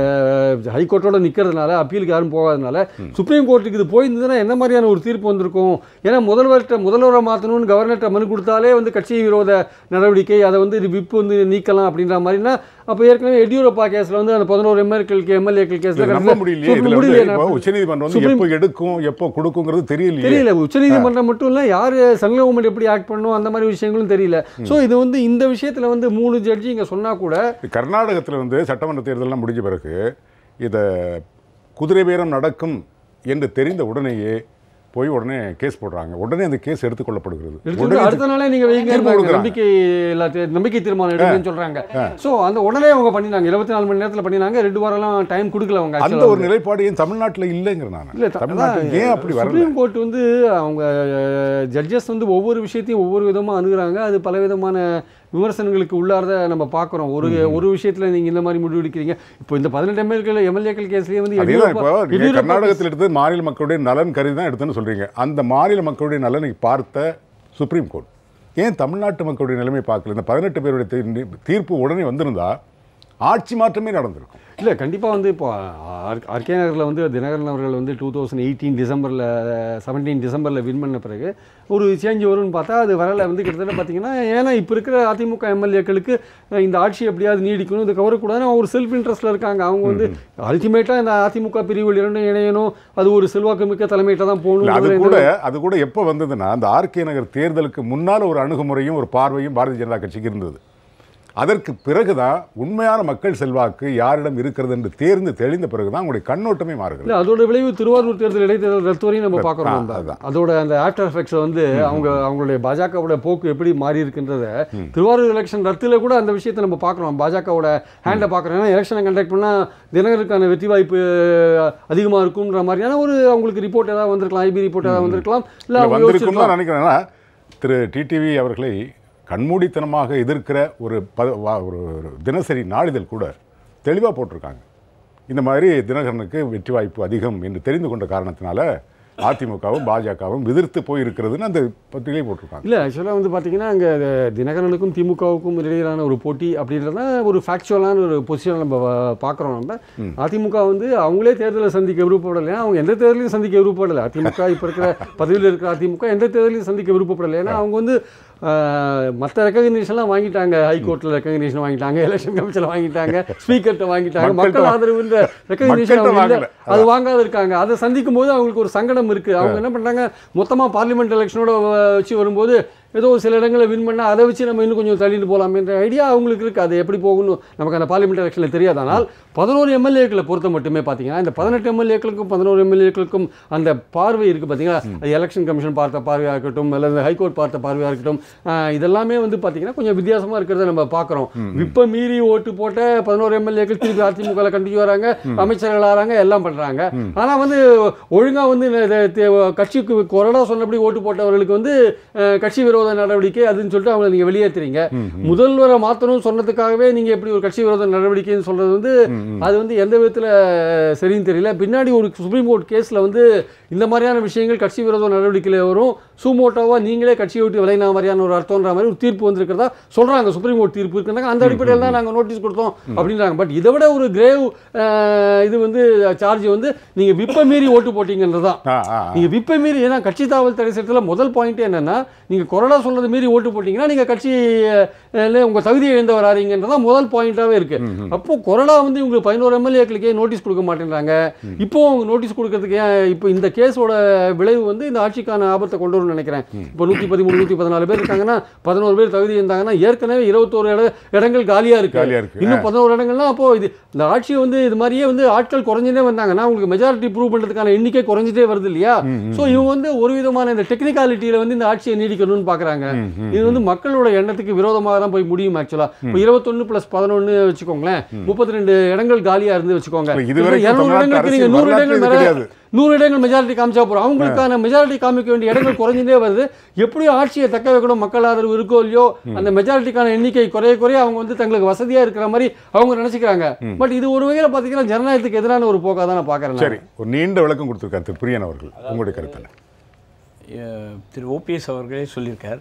ஹைகோர்ட்டோட நிற்கிறதுனால அப்பீலுக்கு யாரும் போகாதனால சுப்ரீம் கோர்ட்டுக்கு இது போயிருந்ததுன்னா என்ன மாதிரியான ஒரு தீர்ப்பு வந்திருக்கும்? ஏன்னா முதல்வரை மாற்றணும்னு கவர்னர்கிட்ட மனு கொடுத்தாலே வந்து கட்சி விரோத நடவடிக்கை, அதை வந்து விப்பு வந்து நீக்கலாம் அப்படின்ற மாதிரினா அப்போ ஏற்கனவே எடியூரப்பா கேஸில் வந்து அந்த 11 எம்எல்ஏக்கள் கேஸில் உச்சநீதிமன்றம் எப்போ எடுக்கும் எப்போ கொடுக்குங்கிறது தெரியல. உச்சநீதிமன்றம் மட்டும் இல்லை, யார் சென்ட்ரல் கவர்மெண்ட் எப்படி ஆக்ட் பண்ணும் அந்த மாதிரி விஷயங்களும் தெரியல. ஸோ இது வந்து இந்த விஷயத்தில் வந்து 3 ஜட்ஜி இங்கே சொன்னால் கூட கர்நாடகத்தில் வந்து சட்டமன்ற தேர்தலெலாம் முடிஞ்ச பிறகு இதை குதிரை பேரம் நடக்கும் என்று தெரிந்த உடனேயே போய் உடனே கேஸ் போடுறாங்க. உடனே அந்த கேஸ் எடுத்துக்கொள்ளப்படுகிறது. அடுத்த நாளே நீங்க நம்பிக்கை தீர்மானம் எடுக்கணும்னு சொல்றாங்க. சோ அந்த உடனே அவங்க பண்ணினாங்க, 24 மணி நேரத்தில் பண்ணினாங்க. 2 வாரம்லாம் டைம் கொடுக்கல அவங்க. அந்த ஒரு நிலைப்பாடு ஏன் தமிழ்நாட்டில் இல்லைங்கிற நான் இல்லை. தமிழ்நாட்டில் ஏன் அப்படி வரல? சுப்ரீம் கோர்ட் வந்து அவங்க ஜட்ஜஸ் வந்து ஒவ்வொரு விஷயத்தையும் ஒவ்வொரு விதமாக அணுகுறாங்க. அது பல விதமான விமர்சனங்களுக்கு உள்ளாரத நம்ம பார்க்குறோம். ஒரு விஷயத்தில் நீங்கள் இந்த மாதிரி முடிவு எடுக்கிறீங்க. இப்போ இந்த 18 எம்எல்ஏக்கள் கேஸ்லேயே வந்து கர்நாடகத்தில் எடுத்து மாநில மக்களுடைய நலன் கருதி தான் எடுத்துன்னு சொல்கிறீங்க. அந்த மாநில மக்களுடைய நலனை பார்த்த சுப்ரீம் கோர்ட் ஏன் தமிழ்நாட்டு மக்களுடைய நிலைமை பார்க்கல? இந்த 18 பேருடைய தீர்ப்பு உடனே வந்திருந்தா ஆட்சி மாற்றமே நடந்திருக்கும். இல்லை, கண்டிப்பாக வந்து இப்போ ஆர்கே நகரில் வந்து தினகரன் அவர்கள் வந்து 2017 டிசம்பரில் வின் பண்ண பிறகு ஒரு சேஞ்ச் வரும்னு பார்த்தா அது வரலை. வந்து கிட்டத்தட்ட பார்த்தீங்கன்னா, ஏன்னா இப்போ இருக்கிற அதிமுக எம்எல்ஏக்களுக்கு இந்த ஆட்சி எப்படியாவது நீடிக்கணும், இது கவரக்கூடாதுன்னு ஒரு செல்ஃப் இன்ட்ரெஸ்ட்டில் இருக்காங்க. அவங்க வந்து அல்டிமேட்டாக இந்த அதிமுக பிரிவுகள் 2 இணையணும், அது ஒரு செல்வாக்கு மிக்க தலைமையிட்ட தான் போகணும். அது கூட எப்போ வந்ததுன்னா, அந்த ஆர்கே நகர் தேர்தலுக்கு முன்னால் ஒரு அணுகுமுறையும் ஒரு பார்வையும் பாரதிய ஜனதா கட்சிக்கு இருந்தது. அதற்கு பிறகுதான் உண்மையான மக்கள் செல்வாக்கு யாரிடம் இருக்கிறது என்று தேர்ந்து தெளிந்த பிறகுதான் உங்களுடைய கண்ணோட்டமே மாறுகிறது. அதோட விளைவு திருவாரூர் தேர்தல் இடைத்தேர்தல் ரத்து வரையும் நம்ம பார்க்குறோம். அதோட அந்த ஆஃப்டர் எஃபெக்ட்ஸ் வந்து அவங்களுடைய பாஜகவோட போக்கு எப்படி மாறி இருக்கின்றத திருவாரூர் எலெக்ஷன் ரத்துல கூட அந்த விஷயத்தை நம்ம பார்க்குறோம். பாஜகவோட ஹேண்டை பார்க்குறோம். ஏன்னா எலெக்ஷனை கண்டக்ட் பண்ணால் தினகருக்கான வெற்றி வாய்ப்பு அதிகமாக இருக்கும்ன்ற மாதிரியான ஒரு அவங்களுக்கு ரிப்போர்ட் ஏதாவது வந்திருக்கலாம், ஐபி ரிப்போர்ட் ஏதாவது வந்திருக்கலாம். இல்லை வந்திருக்கும் தான் நினைக்கிறேன்னா, திரு டிடிவி அவர்களை கண்மூடித்தனமாக எதிர்க்கிற ஒரு தினசரி நாளிதழ் கூட தெளிவாக போட்டிருக்காங்க. இந்த மாதிரி தினகரனுக்கு வெற்றி வாய்ப்பு அதிகம் என்று தெரிந்து கொண்ட காரணத்தினால அதிமுகவும் பாஜகவும் எதிர்த்து போயிருக்கிறதுன்னு அந்த பத்திரிகை போட்டிருக்காங்க. இல்லை, ஆக்சுவலாக வந்து பார்த்தீங்கன்னா அங்கே தினகரனுக்கும் திமுகவுக்கும் இடையிலான ஒரு போட்டி அப்படின்றத ஒரு ஃபேக்சுவலான ஒரு பொசிஷன் நம்ம பார்க்குறோம். நம்ம அதிமுக வந்து அவங்களே தேர்தலை சந்திக்க விருப்பப்படலை. அவங்க எந்த தேர்தலையும் சந்திக்க விருப்பப்படலை. அதிமுக இப்போ இருக்கிற பதவியில் இருக்கிற அதிமுக எந்த தேர்தலையும் சந்திக்க விருப்பப்படலை. ஏன்னா அவங்க வந்து மற்ற ரெக்கக்னிஷன்லாம் வாங்கிட்டாங்க. ஹைகோர்ட்டில் ரெக்கக்னிஷன் வாங்கிட்டாங்க, எலெக்ஷன் கமிஷனில் வாங்கிட்டாங்க, ஸ்பீக்கர்கிட்ட வாங்கிட்டாங்க. மக்கள் ஆதரவுன்ற ரெக்கக்னிஷன் அது வாங்காத இருக்காங்க. அதை சந்திக்கும் போது அவங்களுக்கு ஒரு சங்கடம் இருக்குது. அவங்க என்ன பண்ணுறாங்க, மொத்தமாக பார்லிமெண்ட் எலெக்ஷனோட வச்சு வரும்போது ஏதோ சில இடங்களில் வின் பண்ணால் அதை வச்சு நம்ம இன்னும் கொஞ்சம் தள்ளிட்டு போகலாமேன்ற ஐடியா அவங்களுக்கு இருக்குது. அது எப்படி போகணும் நமக்கு அந்த பார்லிமெண்ட் எலெக்ஷனில் தெரியாது. ஆனால் 11 எம்எல்ஏக்களை பொறுத்த மட்டுமே பார்த்தீங்கன்னா, இந்த 18 எம்எல்ஏக்களுக்கும் 11 எம்எல்ஏக்களுக்கும் அந்த பார்வை இருக்குது பார்த்தீங்களா. அது எலெக்ஷன் கமிஷன் பார்த்த பார்வையாக இருக்கட்டும், அல்லது ஹைகோர்ட் பார்த்த பார்வையாக இருக்கட்டும், இதெல்லாமே வந்து பார்த்தீங்கன்னா கொஞ்சம் வித்தியாசமாக இருக்கிறத நம்ம பார்க்குறோம். விப்ப மீறி ஓட்டு போட்ட 11 எம்எல்ஏக்கள் திருப்பி அதிமுகவில் கண்டிப்பாக வராங்க, அமைச்சர்கள் ஆகிறாங்க, எல்லாம் பண்ணுறாங்க. ஆனால் வந்து ஒழுங்காக வந்து கட்சிக்கு கொறடா சொன்னபடி ஓட்டு போட்டவர்களுக்கு வந்து கட்சி விரோத நடவடிக்கை அதுன்னு சொல்லிட்டு அவங்களை நீங்க வெளியேற்றுறீங்க. முதல்வரை மாற்றணும் சொன்னதுக்காகவே நீங்க எப்படி ஒரு கட்சி விரோத நடவடிக்கைன்னு சொல்றது வந்து அது வந்து எந்த விதத்தில் சரின்னு தெரியல. பின்னாடி ஒரு சுப்ரீம் கோர்ட் கேஸ்ல வந்து இந்த மாதிரியான விஷயங்கள் கட்சி விரோத நடவடிக்கையில் வரும், சூமோட்டோவா நீங்களே கட்சியை விட்டு விளையின மாதிரியான ஒரு அர்த்தம்ன்ற மாதிரி ஒரு தீர்ப்பு வந்திருக்கிறதா சொல்றாங்க. சுப்ரீம் கோர்ட் தீர்ப்பு இருக்கிறாங்க, அந்த அடிப்படையில் தான் நாங்கள் நோட்டீஸ் கொடுத்தோம் அப்படின்றாங்க. பட் இதை விட ஒரு கிரேவ் இது வந்து சார்ஜ் வந்து நீங்க விப்ப மீறி ஓட்டு போட்டீங்கன்றதான். நீங்க விப்ப மீறி, ஏன்னா கட்சி தாவல் தடை சட்டத்தில் முதல் பாயிண்ட் என்னன்னா, நீங்க கொரோனா சொல்றது மீறி ஓட்டு போட்டீங்கன்னா நீங்க கட்சி உங்க தகுதியை இழந்து வராதீங்கன்றதான் முதல் பாயிண்டாவே இருக்கு. அப்போ கொரோனா வந்து உங்களுக்கு 11 எம்எல்ஏக்களுக்கே நோட்டீஸ் கொடுக்க மாட்டேங்கிறாங்க. இப்போ அவங்க நோட்டீஸ் கொடுக்கறதுக்கு இப்போ இந்த கேஸோட விளைவு வந்து இந்த ஆட்சிக்கான ஆபத்தை கொண்டு வரும்னு நினைக்கிறேன். இப்போ 113 114 பேர் இருக்காங்கன்னா 11 பேர் தகுதி இருந்தாங்கன்னா ஏற்கனவே 21 இடங்கள் காலியா இருக்கு. இன்னும் 11 இடங்கள்னா அப்போ இது இந்த ஆட்சி வந்து இது மாதிரியே வந்து ஆட்கள் குறைஞ்சிட்டே வந்தாங்கன்னா உங்களுக்கு மெஜாரிட்டி ப்ரூவ் பண்றதுக்கான எண்ணிக்கை குறைஞ்சிட்டே வருது இல்லையா. ஸோ இவங்க வந்து ஒரு விதமான இந்த டெக்னிக்காலிட்டியில வந்து இந்த ஆட்சியை நீடிக்கணும்னு பாக்குறாங்க. இது வந்து மக்களோட எண்ணத்துக்கு விரோதமாக தான் போய் முடியும். ஆக்சுவலா இப்போ 21 + 11 வச்சுக்கோங்களேன், 32 இடங்கள் காலியா இருந்து வச்சுக்கோங்க. 200 இடங்களுக்கு நீங்க 100 இடங்கள் மெஜாரிட்டி காமிச்சா போறோம். அவங்களுக்கான மெஜாரிட்டி காமிக்க வேண்டிய இடங்கள் குறைஞ்சிட்டே வருது. எப்படியும் ஆட்சியை தக்க வைக்கணும், மக்கள் ஆதரவு இருக்கோ இல்லையோ, அந்த மெஜாரிட்டிக்கான எண்ணிக்கை குறைய அவங்க வந்து தங்களுக்கு வசதியா இருக்கிற மாதிரி அவங்க நினைச்சுக்கிறாங்க. பட் இது ஒரு வகையில் பாத்தீங்கன்னா ஜனநாயகத்துக்கு எதிரான ஒரு போக்கா தான் நான் பாக்குறேன். சரி, ஒரு நீண்ட விளக்கம் கொடுத்திருக்காரு திரு பிரியன் அவர்கள், உங்களுடைய கருத்து? திரு ஓபிஎஸ் அவர்களே சொல்லியிருக்கார்,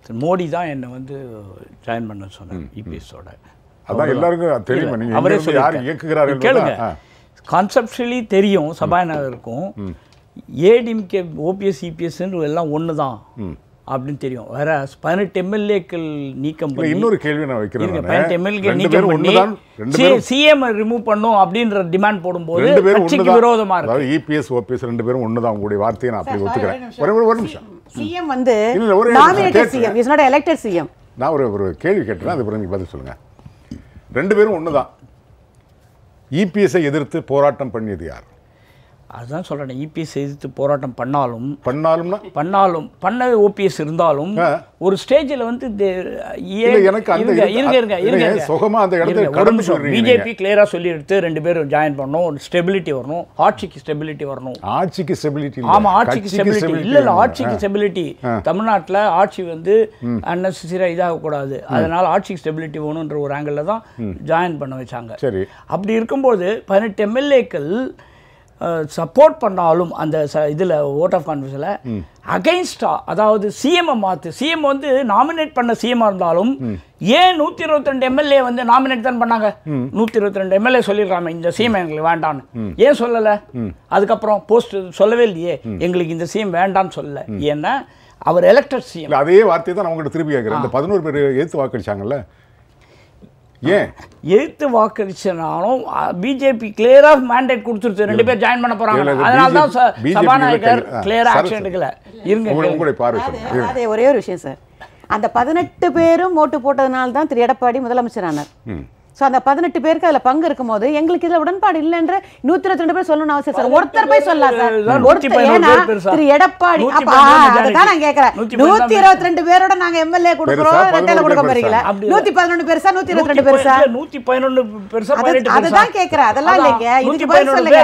திரு மோடி தான் என்னை வந்து ஜாயின் பண்ண சொன்னார் இபிஎஸோட. அதான் எல்லாருக்கும் தெரியும். நீங்க அவரே யார் இயக்குகிறார்கள் கேளுங்க. கான்செப்ஷுவலி தெரியும் சபாநாயகருக்கும் ஏடிஎம்கே ஓபிஎஸ் இபிஎஸ்ன்னு எல்லாம் ஒன்று தான் அப்படின்னு தெரியும். வேற 18 எம்எல்ஏக்கள் நீக்கம் பண்ணி இன்னொரு கேள்வி நான் வைக்கிறேன். 18 எம்எல்ஏ நீக்கம் பண்ணி சிஎம் ரிமூவ் பண்ணும் அப்படின்ற டிமாண்ட் போடும்போது கட்சிக்கு விரோதமா இருக்கு. அதாவது இபிஎஸ் ஓபிஎஸ் ரெண்டு பேரும் ஒன்று தான். உங்களுடைய வார்த்தையை நான் அப்படி ஒத்துக்கிறேன். ஒரு நிமிஷம். சிஎம் வந்து nominated CM is not elected CM. நான் ஒரு கேள்வி கேட்டேன், அது பிறகு பதில் சொல்லுங்க. ரெண்டு பேரும் ஒன்று தான். இபிஎஸ்ஐ எதிர்த்து போராட்டம் பண்ணியது யார்? அதுதான் சொல்கிறேன். இபிஎஸ் எதிர்த்து போராட்டம் பண்ண ஓபிஎஸ் இருந்தாலும் ஒரு ஸ்டேஜில் வந்து பிஜேபி கிளியராக சொல்லி எடுத்து ரெண்டு பேரும் ஜாயின் பண்ணணும், ஒரு ஸ்டெபிலிட்டி வரணும், ஆட்சிக்கு ஸ்டெபிலிட்டி வரணும். ஆட்சிக்கு ஸ்டெபிலிட்டி? ஆமாம், ஆட்சிக்கு ஸ்டெபிலிட்டி இல்லை ஆட்சிக்கு ஸ்டெபிலிட்டி. தமிழ்நாட்டில் ஆட்சி வந்து அன்னெசரியாக இதாகக்கூடாது, அதனால் ஆட்சிக்கு ஸ்டெபிலிட்டி வேணுன்ற ஒரு ஆங்கிளில் தான் ஜாயின் பண்ண வச்சாங்க. சரி, அப்படி இருக்கும்போது 18 எம்எல்ஏக்கள் சப்போர்ட் பண்ணாலும் அந்த இதில் ஓட் ஆஃப் கான்ஃபிடன்ஸில் அகைன்ஸ்டா, அதாவது சிஎம்ஐ மாற்று, சிஎம் வந்து நாமினேட் பண்ண சிஎம்மாக இருந்தாலும் ஏன் 122 எம்எல்ஏ வந்து நாமினேட் தான் பண்ணாங்க? 122 எம்எல்ஏ சொல்லிடுறாங்க இந்த சிஎம் எங்களுக்கு வேண்டான்னு. ஏன் சொல்லலை? அதுக்கப்புறம் போஸ்ட் சொல்லவே இல்லையே எங்களுக்கு இந்த சிஎம் வேண்டான்னு சொல்லலை. ஏன்னா அவர் எலெக்டட் சிஎம். அதே வார்த்தையை தான் நான் உங்கள்கிட்ட திருப்பி கேட்குறேன். இந்த 11 பேர் எதிர்த்து வாக்களிச்சாங்கல்ல, ஏன் எதிர்த்து வாக்களிச்சனாலும் பிஜேபி கிளியரா மேண்டேட் கொடுத்துருச்சு, ரெண்டு பேர் ஜாயின் பண்ண போறாங்க. அதனால தான் சபாநாயகர் கிளியரா ஆக்ஷன் எடுக்கல. அதே ஒரே ஒரு விஷயம் சார், அந்த 18 பேரும் ஓட்டு போட்டதுனால தான் திரு எடப்பாடி முதலமைச்சர் ஆனார். ஸோ அந்த 18 பேருக்கு அதில் பங்கு இருக்கும் போது எங்களுக்கு இதில் உடன்பாடு இல்லைன்ற 122 பேர் சொல்லணும்னு அவசியம் சார். ஒருத்தர் போய் சொல்லலாம் சார். ஒருத்தர், ஏன்னா திரு எடப்பாடி அதுதான் நான் கேட்குறேன். 122 பேரோட நாங்கள் எம்எல்ஏ கொடுக்குறோம், ரெட்டையில கொடுக்க போறீங்களா? 111 பெருசா 122 பெருசா? 111 பெருசா அதுதான் கேட்குறேன். அதெல்லாம் இல்லைங்க, இதுக்கு பதில் சொல்லுங்க.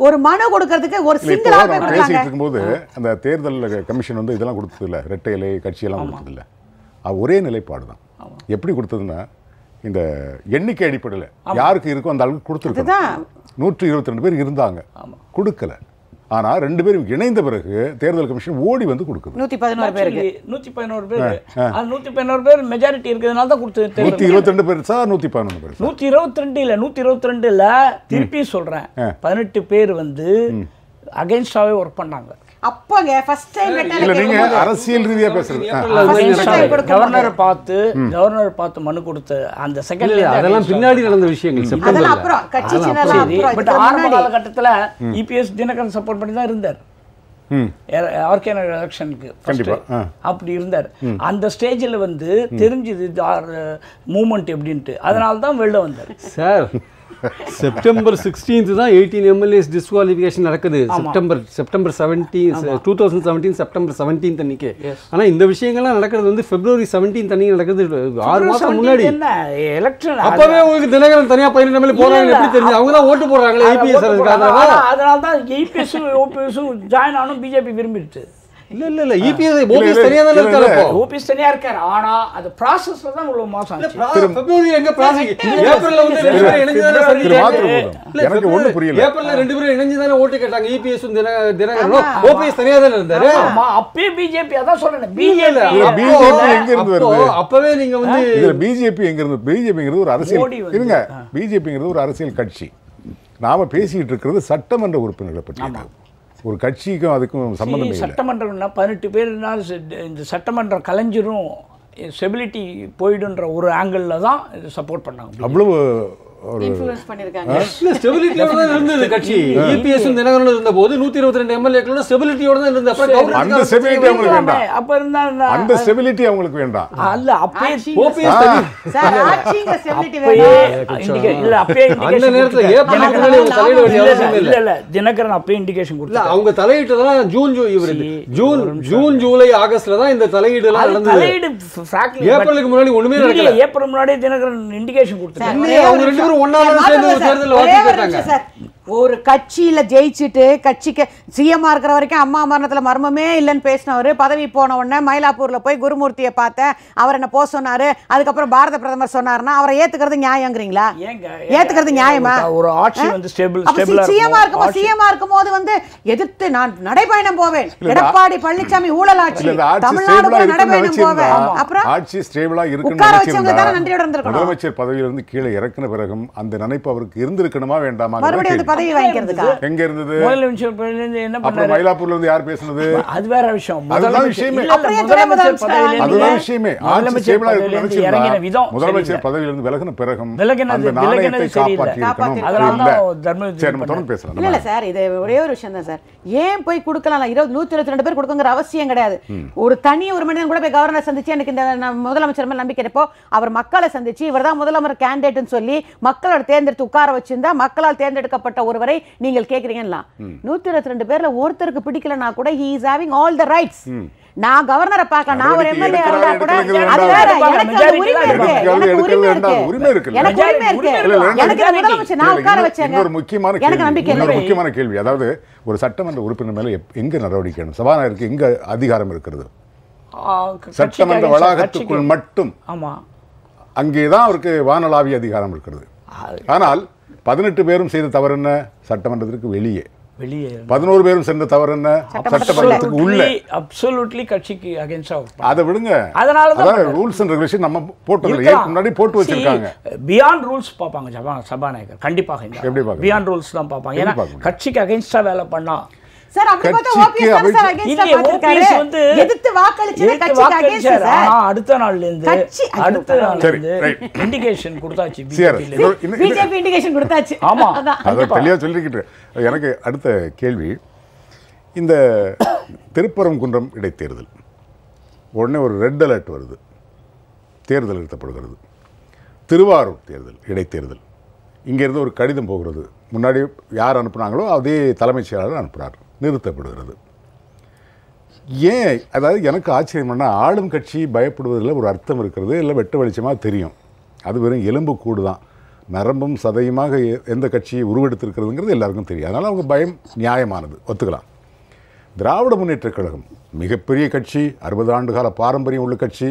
ஒரு மனு கொடுக்கறதுக்கு ஒரு சிங்கிள் ஆள் பேசிட்டு இருக்கும்போது அந்த தேர்தல் கமிஷன் வந்து இதெல்லாம் கொடுத்தது இல்லை, ரெட்டையிலை கட்சியெல்லாம் கொடுத்தது இல்லை. அது ஒரே நிலைப்பாடு தான். எப்படி கொடுத்ததுன்னா இந்த எண்ணிக்கை அடிப்படையில் யாருக்கு இருக்கோ அந்த அளவுக்கு கொடுத்துருக்காங்க. 122 பேர் இருந்தாங்க, கொடுக்கல. ஆனா ரெண்டு பேரும் இணைந்த பிறகு தேர்தல் கமிஷன் ஓடி வந்து கொடுக்குது 111 பேருக்கு. 111 பேர், அது 111 பேர் மெஜாரிட்டி இருக்கிறதுனால தான் கொடுத்தது. 122 பேர் சார், 111 பேர். 122 இல்ல 122ல திருப்பி சொல்றேன், 18 பேர் வந்து அகைன்ஸ்டாவே ஒர்க் பண்ணாங்க. அப்பங்க ஃபர்ஸ்ட் டைம் இல்ல, நீங்க அரசியல் ரீதியா பேசுறது. கவர்னர் பார்த்து மனு கொடுத்த அந்த செகண்ட், அதெல்லாம் பின்னாடி நடந்த விஷயங்கள். அதெல்லாம் அப்புறம் கட்சி சின்னலாம். பட் ஆரம்ப காலகட்டத்துல இபிஎஸ் தினகரன் சப்போர்ட் பண்ணி தான் இருந்தார் ஆர்கே நகர் எலெக்ஷனுக்கு. அப்படி இருந்தார். அந்த ஸ்டேஜில் வந்து தெரிஞ்சது மூமெண்ட் எப்படின்ட்டு, அதனால தான் வெளில வந்தார் சார். செப்டம்பர் 16 தான் 18 எம்எல்ஏஸ் டிஸ்குவாலிஃபிகேஷன் நடக்குது. செப்டம்பர் 2017 செப்டம்பர் 17 அன்னைக்கு. ஆனா இந்த விஷயங்கள்லாம் நடக்கிறது வந்து பிப்ரவரி 17 அன்னைக்கு நடக்குது, 6 மாசம் முன்னாடி. எலெக்ஷன் அப்பவே உங்களுக்கு தினகரன் தனியா 18 எம்எல்ஏ போறாங்க எப்படி தெரிஞ்சு? அவங்க தான் ஓட்டு போடுறாங்களே இபிஎஸ். அதனால தான் இபிஎஸ் ஓபிஎஸ் ஜாயின் ஆனும் பிஜேபி விரும்பிடுச்சு. இல்ல ஓபிஎஸ் தனியா தான் இருக்காரு. ஓபிஎஸ் தனியா இருக்காரு, ஆனா அது ப்ராசஸ்ல தான் இவ்வளவு மாசம் ஆச்சு. பிப்ரவரி எங்க ப்ராசஸ்? ஏப்ரல்ல வந்து ரெண்டு பேரும் இணைஞ்சு தான சரி. எனக்கு ஒண்ணு புரியல. ஏப்ரல்ல ரெண்டு பேரும் இணைஞ்சு தான ஓட்டு கேட்டாங்க. இபிஎஸ் தினகரன், ஓபிஎஸ் தனியா தான் இருந்தாரு. ஆமா, அப்பவே பிஜேபி அதான் சொல்றேன். பிஜேபி எங்க இருந்து வருது? அப்பவே நீங்க வந்து இதுல பிஜேபி எங்க இருந்து? பிஜேபிங்கிறது ஒரு அரசியல், இருங்க, பிஜேபிங்கிறது ஒரு அரசியல் கட்சி. நாம பேசிட்டு இருக்கிறது சட்டமன்ற உறுப்பினர்களை பற்றி. ஒரு கட்சிக்கும் அதுக்கும் சம்பந்தம் இல்லை. சட்டமன்றம்னா 18 பேர்னா இந்த சட்டமன்றம் கலைஞரும் ஸ்டெபிலிட்டி போயிடுன்ற ஒரு ஆங்கிளில் தான் இது சப்போர்ட் பண்ணாங்க. அவ்வளவு இன்ஃப்ளூயன்ஸ் பண்ணிருக்காங்க. ஸ்டெபிலிட்டியோட தான் இருந்தது கட்சி. இபிஎஸ் தினகரன் இருந்தபோது 122 எம்எல்ஏக்களோட ஸ்டெபிலிட்டியோட தான் இருந்தது. அப்புறம் அந்த ஸ்டெபிலிட்டி அவங்களுக்கு வேண்டாம். அப்ப இருந்தா அந்த ஸ்டெபிலிட்டி அவங்களுக்கு வேண்டாம். அல்ல அப்பே ஓபிஎஸ் சார் ஆட்சிங்க ஸ்டெபிலிட்டி வேணும். இல்ல அப்பே அந்த நேரத்துல ஏப்ரல் முன்னாடி ஒரு தலையிட வேண்டிய அவசியம் இல்ல. இல்ல தினகரன் அப்பே இண்டிகேஷன் கொடுத்தாங்க. அவங்க தலையிட்டு தான் ஜூன் ஜூலை ஆகஸ்ட்ல தான் இந்த தலையீடு எல்லாம் நடந்தது. தலையீடு ஏப்ரலுக்கு முன்னாடி ஒண்ணுமே நடக்கல. ஏப்ரல் முன்னாடி தினகரன் இண்டிகேஷன் கொடுத்தாங்க. அவங்க ரெண்டு பேரும் ஒண்ணா சேர்ந்து ஒரு தேர்தல்ல ஒரே வாக்கு ஒரு கேட்டாங்க. நிமிஷம் சார். ஒரு கட்சியில ஜெயிச்சுட்டு கட்சிக்கு சிஎம்மா இருக்கிற வரைக்கும் அம்மா மரணத்துல மர்மமே இல்லைன்னு பேசினவர் பதவி போன உடனே மயிலாப்பூர்ல போய் குருமூர்த்தியை பார்த்தேன், அவர் என்ன போக சொன்னாரு, அதுக்கப்புறம் பாரத பிரதமர் சொன்னாருன்னா அவரை ஏத்துக்கிறது நியாயங்கிறீங்களா? ஏத்துக்கிறது நியாயமா? ஒரு ஆட்சி வந்து ஸ்டேபிளா சிஎம்மா இருக்கும்போது வந்து எதிர்த்து நான் நடைபயணம் போவேன், எடப்பாடி பழனிசாமி ஊழல் ஆட்சி, தமிழ்நாடு நடைபயணம் போவேன், அப்புறம் ஆட்சி ஸ்டேபிளா உட்கார வச்சவங்க தானே நன்றியோட இருந்திருக்கணும். முதலமைச்சர் பதவியிலிருந்து கீழே இறக்குன பிறகும் அந்த நினைப்பு அவருக்கு இருந்திருக்கணுமா வேண்டாமா? மறுபடியும் பதவி வாங்கிக்கிறதுக்கா? எங்க இருந்தது? என்ன பண்ணாரு? மயிலாப்பூர்ல இருந்து யார் பேசுனது? அது வேற விஷயம். முதலமைச்சர் பதவியிலிருந்து விலகின பிறகும் அந்த நாணயத்தை காப்பாற்றி இருக்கணும். இல்ல சார், இது ஒரே ஒரு விஷயம் தான் சார். ஏன் போய் கொடுக்கலாம்? 122 பேர் கொடுக்குங்கிற அவசியம் கிடையாது. ஒரு தனி ஒரு மனிதன் கூட போய் கவர்னர் சந்திச்சு எனக்கு இந்த முதலமைச்சர் மேல நம்பிக்கை இருப்போ அவர் மக்களை சந்திச்சு இவர்தான் முதலமைச்சர் கேண்டிடேட்னு சொல்லி மக்களோட தேர்ந்தெடுத்து உட்கார வச்சிருந்தா மக்களால் தேர்ந்தெடுக்கப்பட்ட ஒருவரை நீங்கள் கேக்குறீங்களா? 122 பேர்ல ஒருத்தருக்கு பிடிக்கலனா கூட he is having all the rights. நான் கவர்னரை பார்க்க நான் ஒரு எம்எல்ஏ இருந்தா கூட அது வேற, எனக்கு உரிமை இருக்கு, எனக்கு உரிமை இருக்கு, எனக்கு உரிமை இருக்கு, எனக்கு முதலமைச்சர் நான் உட்கார வச்சேங்க. ஒரு முக்கியமான கேள்வி, அதாவது ஒரு சட்டமன்ற உறுப்பினர் மேல எங்க நடவடிக்கை எடுக்கணும்? சபாநாயகருக்கு எங்க அதிகாரம் இருக்கிறது? சட்டமன்ற வளாகத்துக்குள் மட்டும். ஆமா, அங்கேதான் அவருக்கு வானளாவிய அதிகாரம் இருக்கிறது. ஆனால் 18 பேரும் செய்த தவறு என்ன? சட்டமன்றத்திற்கு வெளியே 11 பேரும் சென்ற தவறு என்ன? சட்டமன்றத்துக்கு உள்ள. அப்சல்யூட்லி கட்சிக்கு அகைன்ஸ்டா. அதை விடுங்க, அதனால தான் ரூல்ஸ் அண்ட் ரெகுலேஷன் நம்ம போட்டதில்லை, முன்னாடி போட்டு வச்சிருக்காங்க. பியாண்ட் ரூல்ஸ் பார்ப்பாங்க சபாநாயகர் கண்டிப்பாக. பியாண்ட் ரூல்ஸ் தான் பார்ப்பாங்க. ஏன்னா கட்சிக்கு அகைன்ஸ்டா வேலை பண்ணா சார் அப்படி பார்த்தா ஓபிஎஸ் தான் சார் அகைன்ஸ்டா பாத்துட்டாரு. எதிர்த்து வாக்களிச்சது கட்சிக்கு அகைன்ஸ்ட் சார். அடுத்த நாள்ல இருந்து இண்டிகேஷன் கொடுத்தாச்சு பிஜேபி இண்டிகேஷன் கொடுத்தாச்சு. ஆமா, அத தெளிவா சொல்லிக்கிட்டு எனக்கு அடுத்த கேள்வி, இந்த திருப்பரங்குன்றம் இடைத்தேர்தல் உடனே ஒரு ரெட் அலர்ட் வருது, தேர்தல் நிறுத்தப்படுகிறது. திருவாரூர் தேர்தல் இடைத்தேர்தல், இங்கேருந்து ஒரு கடிதம் போகிறது, முன்னாடி யார் அனுப்புனாங்களோ அதே தலைமைச் செயலாளர் அனுப்புகிறார், நிறுத்தப்படுகிறது. ஏன்? அதாவது எனக்கு ஆச்சரியம் என்ன, ஆளும் கட்சி பயப்படுவதில் ஒரு அர்த்தம் இருக்கிறது, இல்லை வெட்ட வெளிச்சமாக தெரியும். அது வெறும் எலும்பு கூடு தான், நரம்பும் சதையுமாக எந்த கட்சியை உருவெடுத்திருக்கிறதுங்கிறது எல்லாருக்கும் தெரியும். அதனால் அவங்க பயம் நியாயமானது, ஒத்துக்கலாம். திராவிட முன்னேற்றக் கழகம் மிகப்பெரிய கட்சி, 60 ஆண்டு கால பாரம்பரியம் உள்ள கட்சி.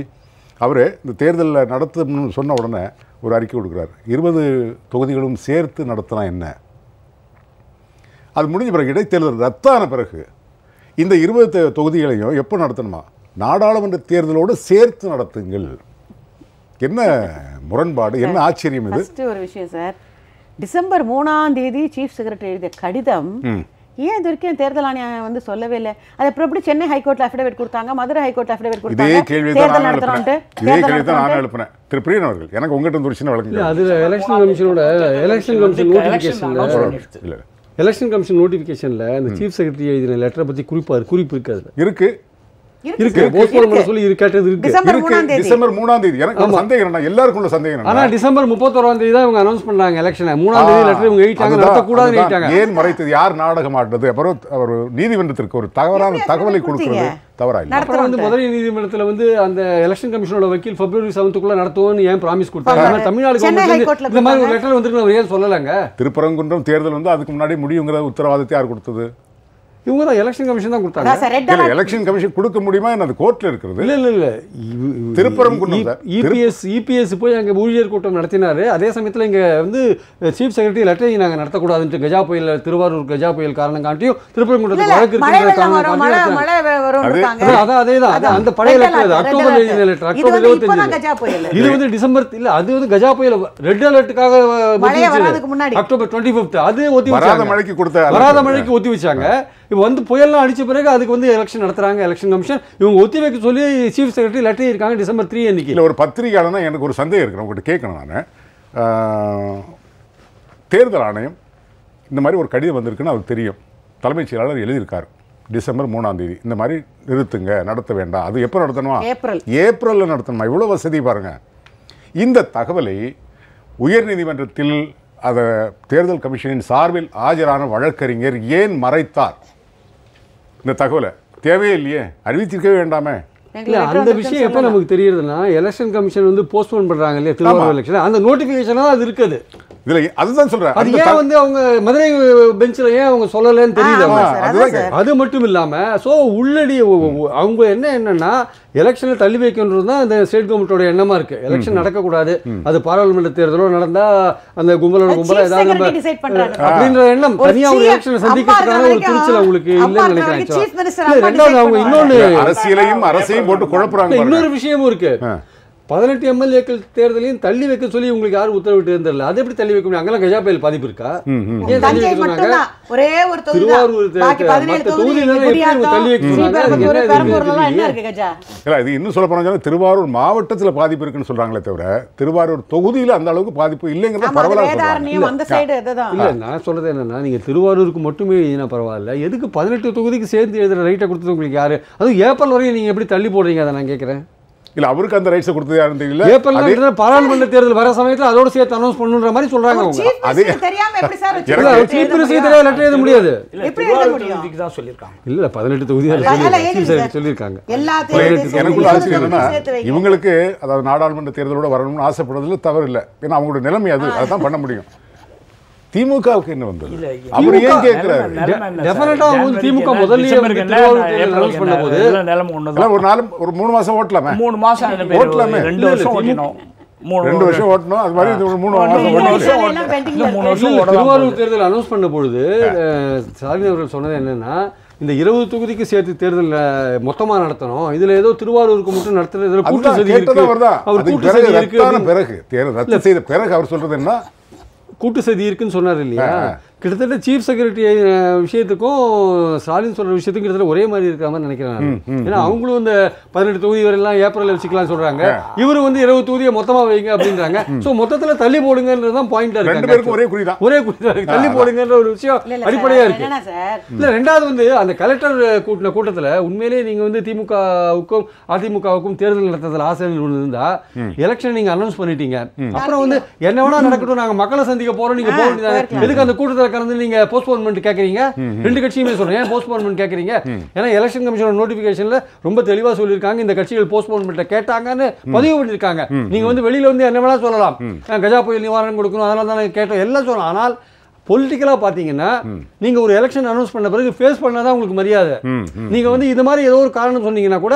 அவர் இந்த தேர்தலில் நடத்தணும்னு சொன்ன உடனே ஒரு அறிக்கை கொடுக்குறார், 20 தொகுதிகளும் சேர்த்து நடத்தினா என்ன? அது முடிஞ்ச பிறகு இடைத்தேர்தல் ரத்தான பிறகு இந்த 20 தொகுதிகளையும் எப்போ நடத்தணுமா? நாடாளுமன்ற தேர்தலோடு சேர்த்து நடத்துங்கள். என்ன முரண்பாடு, என்ன ஆச்சரியம் இது? ஒரு விஷயம் சார், டிசம்பர் 3ஆம் தேதி சீஃப் செக்ரட்டரி எழுதிய கடிதம் ஏன் இது வரைக்கும் தேர்தல் ஆணையம் வந்து சொல்லவே இல்லை? அது அப்புறம் எப்படி சென்னை ஹைகோர்ட்ல அஃபிடவிட் கொடுத்தாங்க, மதுரை ஹைகோர்ட்ல அஃபிடவிட் கொடுத்தாங்க? இதே கேள்வி தான் நான் எழுப்புனேன். திரு பிரியன் அவர்கள், எனக்கு உங்ககிட்ட ஒரு சின்ன வழக்கு. அது எலெக்ஷன் கமிஷன் நோட்டிஃபிகேஷன்ல அந்த சீஃப் செக்ரட்டரி எழுதின லெட்டரை பத்தி குறிப்பு இருக்கு. டிசம்பர் 3ஆம் தேதி எனக்கு சந்தேகம், எல்லாருக்கும் உள்ள சந்தேகம். ஆனா டிசம்பர் 31ஆம் தேதி தான் இவங்க அனௌன்ஸ் பண்ணாங்க எலெக்ஷன். 3ஆம் தேதி லெட்டர் இவங்க எழுதிட்டாங்க, நடத்த கூடாதுன்னு எழுதிட்டாங்க. ஏன் மறைத்தது? யார் நாடகம் ஆடுறது? அப்புறம் ஒரு நீதிமன்றத்திற்கு ஒரு தவறான தகவலை கொடுக்கிறது தவறா இல்லை. அப்புறம் வந்து மதுரை நீதிமன்றத்தில் வந்து அந்த எலெக்ஷன் கமிஷனோட வக்கீல் பிப்ரவரி 7க்குள்ள நடத்துவோம்னு ஏன் ப்ராமிஸ் கொடுத்தாங்க? ஆனா தமிழ்நாடு கவர்மெண்ட் இந்த மாதிரி ஒரு லெட்டர் வந்துருக்கு, அவர் ஏன் சொல்லலங்க? திருப்பரங்குன்றம் தேர்தல் வந்து அதுக்கு முன்னாடி முடியுங்கிற உத்தரவாதத்தை யார் கொடுத்தது? இவங்க தான் எலெக்ஷன் கமிஷன் தான் கொடுத்தாங்க. எலெக்ஷன் கமிஷன் கொடுக்க முடியுமா? அது கோர்ட்ல இருக்கிறது. இல்ல திருப்பரங்குன்றம் இபிஎஸ் போய் அங்கே ஊழியர் கூட்டம் நடத்தினாரு. அதே சமயத்தில் இங்கே வந்து சீஃப் செக்ரட்டரி லெட்டர் நாங்கள் நடத்தக்கூடாதுன்ட்டு கஜா புயல், திருவாரூர் கஜா புயல் காரணம் காட்டியும் திருப்பரங்குன்றத்துக்கு வழக்கு இருக்கிற காரணம் அதேதான். அந்த பழைய லெட்டர் அக்டோபர் எழுதின லெட்டர், அக்டோபர் 25. இது வந்து டிசம்பர் இல்ல, அது வந்து கஜா புயல் ரெட் அலர்ட்டுக்காக அக்டோபர் 25 அது ஒத்தி வச்சாங்க. வராத மழைக்கு ஒத்தி வச்சாங்க. இப்போ வந்து புயல்லாம் அடித்த பிறகு அதுக்கு வந்து எலெக்ஷன் நடத்துகிறாங்க எலெக்ஷன் கமிஷன். இவங்க ஒத்தி வைக்க சொல்லி சீஃப் செக்ரட்டரி லெட்டர் இருக்காங்க டிசம்பர் 3 அன்றைக்கி. இல்லை, ஒரு பத்திரிகையாளனா எனக்கு ஒரு சந்தேகம் இருக்கிறேன், உங்கள்கிட்ட கேட்கணும். நான் தேர்தல் ஆணையம் இந்த மாதிரி ஒரு கடிதம் வந்திருக்குன்னு அவருக்கு தெரியும், தலைமைச் செயலாளர் எழுதியிருக்கார் டிசம்பர் 3ஆம் தேதி இந்த மாதிரி நிறுத்துங்க, நடத்த வேண்டாம். அது எப்போ நடத்தணுமா? ஏப்ரலில் நடத்தணுமா? இவ்வளோ வசதி பாருங்கள். இந்த தகவலை உயர்நீதிமன்றத்தில் அதை தேர்தல் கமிஷனின் சார்பில் ஆஜரான வழக்கறிஞர் ஏன் மறைத்தார்? இந்த தகவலை தேவையே இல்லையே, அறிவித்திருக்கவே வேண்டாமே. இல்லை, அந்த விஷயம் எப்போ நமக்கு தெரியுதுன்னா எலெக்ஷன் கமிஷன் வந்து போஸ்ட்போன் பண்ணுறாங்க இல்லையா திருவாரூர் எலெக்ஷன், அந்த நோட்டிஃபிகேஷனாக அது இருக்குது. இதுல அதுதான் சொல்றேன். அது ஏன் வந்து அவங்க மதுரை பெஞ்சில் ஏன் அவங்க சொல்லலைன்னு தெரியல. அது மட்டும் இல்லாம சோ உள்ளடி அவங்க என்னன்னா எலெக்ஷனை தள்ளி வைக்கணுன்றது தான் இந்த ஸ்டேட் கவர்மெண்டோட எண்ணமா இருக்கு. எலெக்ஷன் நடக்கக்கூடாது, அது பாராளுமன்ற தேர்தலோ நடந்தா அந்த கும்பலோட ஏதாவது நம்ம அப்படின்ற எண்ணம் தனியா ஒரு எலெக்ஷனை சந்திக்கிறதுக்கான ஒரு துணிச்சல் அவங்களுக்கு இல்லைன்னு நினைக்கிறேன். ரெண்டாவது அவங்க இன்னொன்னு அரசையும் போட்டு குழப்புறாங்க. இன்னொரு விஷயமும் இருக்கு. 18 எம்எல்ஏக்கள் தேர்தலையும் தள்ளி வைக்க சொல்லி உங்களுக்கு யாரும் உத்தரவிட்டு இருந்ததில்ல. அது எப்படி தள்ளி வைக்க முடியும்? அங்கெல்லாம் கஜா புயல் பாதிப்பு இருக்கா? ஏன் தள்ளி வைக்க சொன்னாங்க? திருவாரூர் தள்ளி வைக்க சொன்னாங்க. இது இன்னும் சொல்ல போனா திருவாரூர் மாவட்டத்தில் பாதிப்பு இருக்குன்னு சொல்றாங்களே தவிர திருவாரூர் தொகுதியில் அந்த அளவுக்கு பாதிப்பு இல்லைங்கிறத பரவாயில்ல. இல்ல நான் சொல்றது என்னன்னா, நீங்க திருவாரூருக்கு மட்டுமே பரவாயில்ல, எதுக்கு 18 தொகுதிக்கு சேர்ந்து எழுதுற ரைட்டை கொடுத்தது உங்களுக்கு யாரு? அதுவும் ஏப்ரல் வரையும் நீங்க எப்படி தள்ளி போடுறீங்க? அதை நான் கேட்கிறேன். இல்ல அவருக்கு அந்த ரைட்ஸ் கொடுத்தது யாரும் தெரியல. ஏப்ரல் பாராளுமன்ற தேர்தல் வர சமயத்துல அதோட சேர்த்து அனௌன்ஸ் பண்ணுன்ற மாதிரி சொல்றாங்க. அது தெரியாம எப்படி சார் சீஃப் மினிஸ்டர் தெரியல லெட்டர் எழுத முடியாது. எப்படி எழுத முடியும்? இதுக்கு தான் சொல்லிருக்காங்க. இல்ல 18 தொகுதிகள் சொல்லிருக்காங்க. எனக்குள்ள ஆசை என்னன்னா, இவங்களுக்கு அதாவது நாடாளுமன்ற தேர்தலோட வரணும்னு ஆசைப்படுறதுல தவறு இல்லை. ஏன்னா அவங்களோட நிலைமை அதான் பண்ண முடியும். திமுகவுக்கு என்ன வந்தது? அவர் ஏன் கேட்கிறாரு? டெஃபினட்டா வந்து திமுக முதல்லயே அனௌன்ஸ் பண்ணும்போது ஒரு 3 மாசம் ஓட்டலாமே. 3 மாசம் ஓட்டலாமே. 2 வருஷம் ஓட்டணும். 2 வருஷம் ஓட்டணும். அது மாதிரி 3 வருஷம் திருவாரூர் தேர்தல் அனௌன்ஸ் பண்ண பொழுது ஸ்டாலின் அவர்கள் சொன்னது என்னன்னா, இந்த 20 தொகுதிக்கு சேர்த்து தேர்தல் மொத்தமா நடத்தணும், இதுல ஏதோ திருவாரூருக்கு மட்டும் நடத்துறது கூட்டு சதி இருக்கு. அவர் கூட்டு சதி இருக்கு பிறகு தேர்தல் ரத்து செய்த பிறகு அவர் சொல்றது என்ன, கூட்டு சதி இருக்குன்னு சொன்னார் இல்லையா? கிட்டத்தட்ட சீஃப் செக்ரட்டரி விஷயத்துக்கும் ஸ்டாலின் சொல்ற விஷயத்துக்கும் கிட்டத்தட்ட ஒரே மாதிரி இருக்கிற மாதிரி நினைக்கிறேன். ஏன்னா அவங்களும் இந்த 18 தொகுதி வரையெல்லாம் ஏப்ரல் வச்சுக்கலாம் சொல்றாங்க, இவரு வந்து 20 தொகுதியை மொத்தமா வைங்க அப்படின்றாங்க. சோ மொத்தத்துல தள்ளி போடுங்கன்றதுதான் பாயிண்டா இருக்கு. ஒரே குறிதான் தள்ளி போடுங்கன்ற ஒரு விஷயம் அடிப்படையா இருக்கு. இல்ல ரெண்டாவது வந்து அந்த கலெக்டர் கூட்டின கூட்டத்துல உண்மையிலேயே நீங்க வந்து திமுகவுக்கும் அதிமுகவுக்கும் தேர்தல் நடத்துறதுல ஆசை இருந்தா எலெக்ஷன் நீங்க அனௌன்ஸ் பண்ணிட்டீங்க, அப்புறம் வந்து என்ன வேணா நடக்கட்டும், நாங்க மக்களை சந்திக்க போறோம், நீங்க போக வேண்டியது எதுக்கு அந்த கூட்டத்தில் கலந்து நீங்க போஸ்ட்போன்மெண்ட் கேக்குறீங்க? ரெண்டு கட்சியுமே சொல்றேன், ஏன் போஸ்ட்போன்மெண்ட் கேக்குறீங்க? ஏன்னா எலெக்ஷன் கமிஷனோட நோட்டிபிகேஷன்ல ரொம்ப தெளிவா சொல்லியிருக்காங்க, இந்த கட்சிகள் போஸ்ட்போன்மெண்ட் கேட்டாங்கன்னு பதிவு பண்ணிருக்காங்க. நீங்க வந்து வெளியில வந்து என்ன வேணா சொல்லலாம், கஜா புயல் நிவாரணம் கொடுக்கணும் அதனால தான் கேட்டோம் எல்லாம் சொல்லலாம். ஆனால் பொலிட்டிக்கலா பாத்தீங்கன்னா நீங்க ஒரு எலெக்ஷன் அனௌன்ஸ் பண்ண பிறகு ஃபேஸ் பண்ணாதான் உங்களுக்கு மரியாதை. நீங்க வந்து இது மாதிரி ஏதோ ஒரு காரணம் சொன்னீங்கன்னா கூட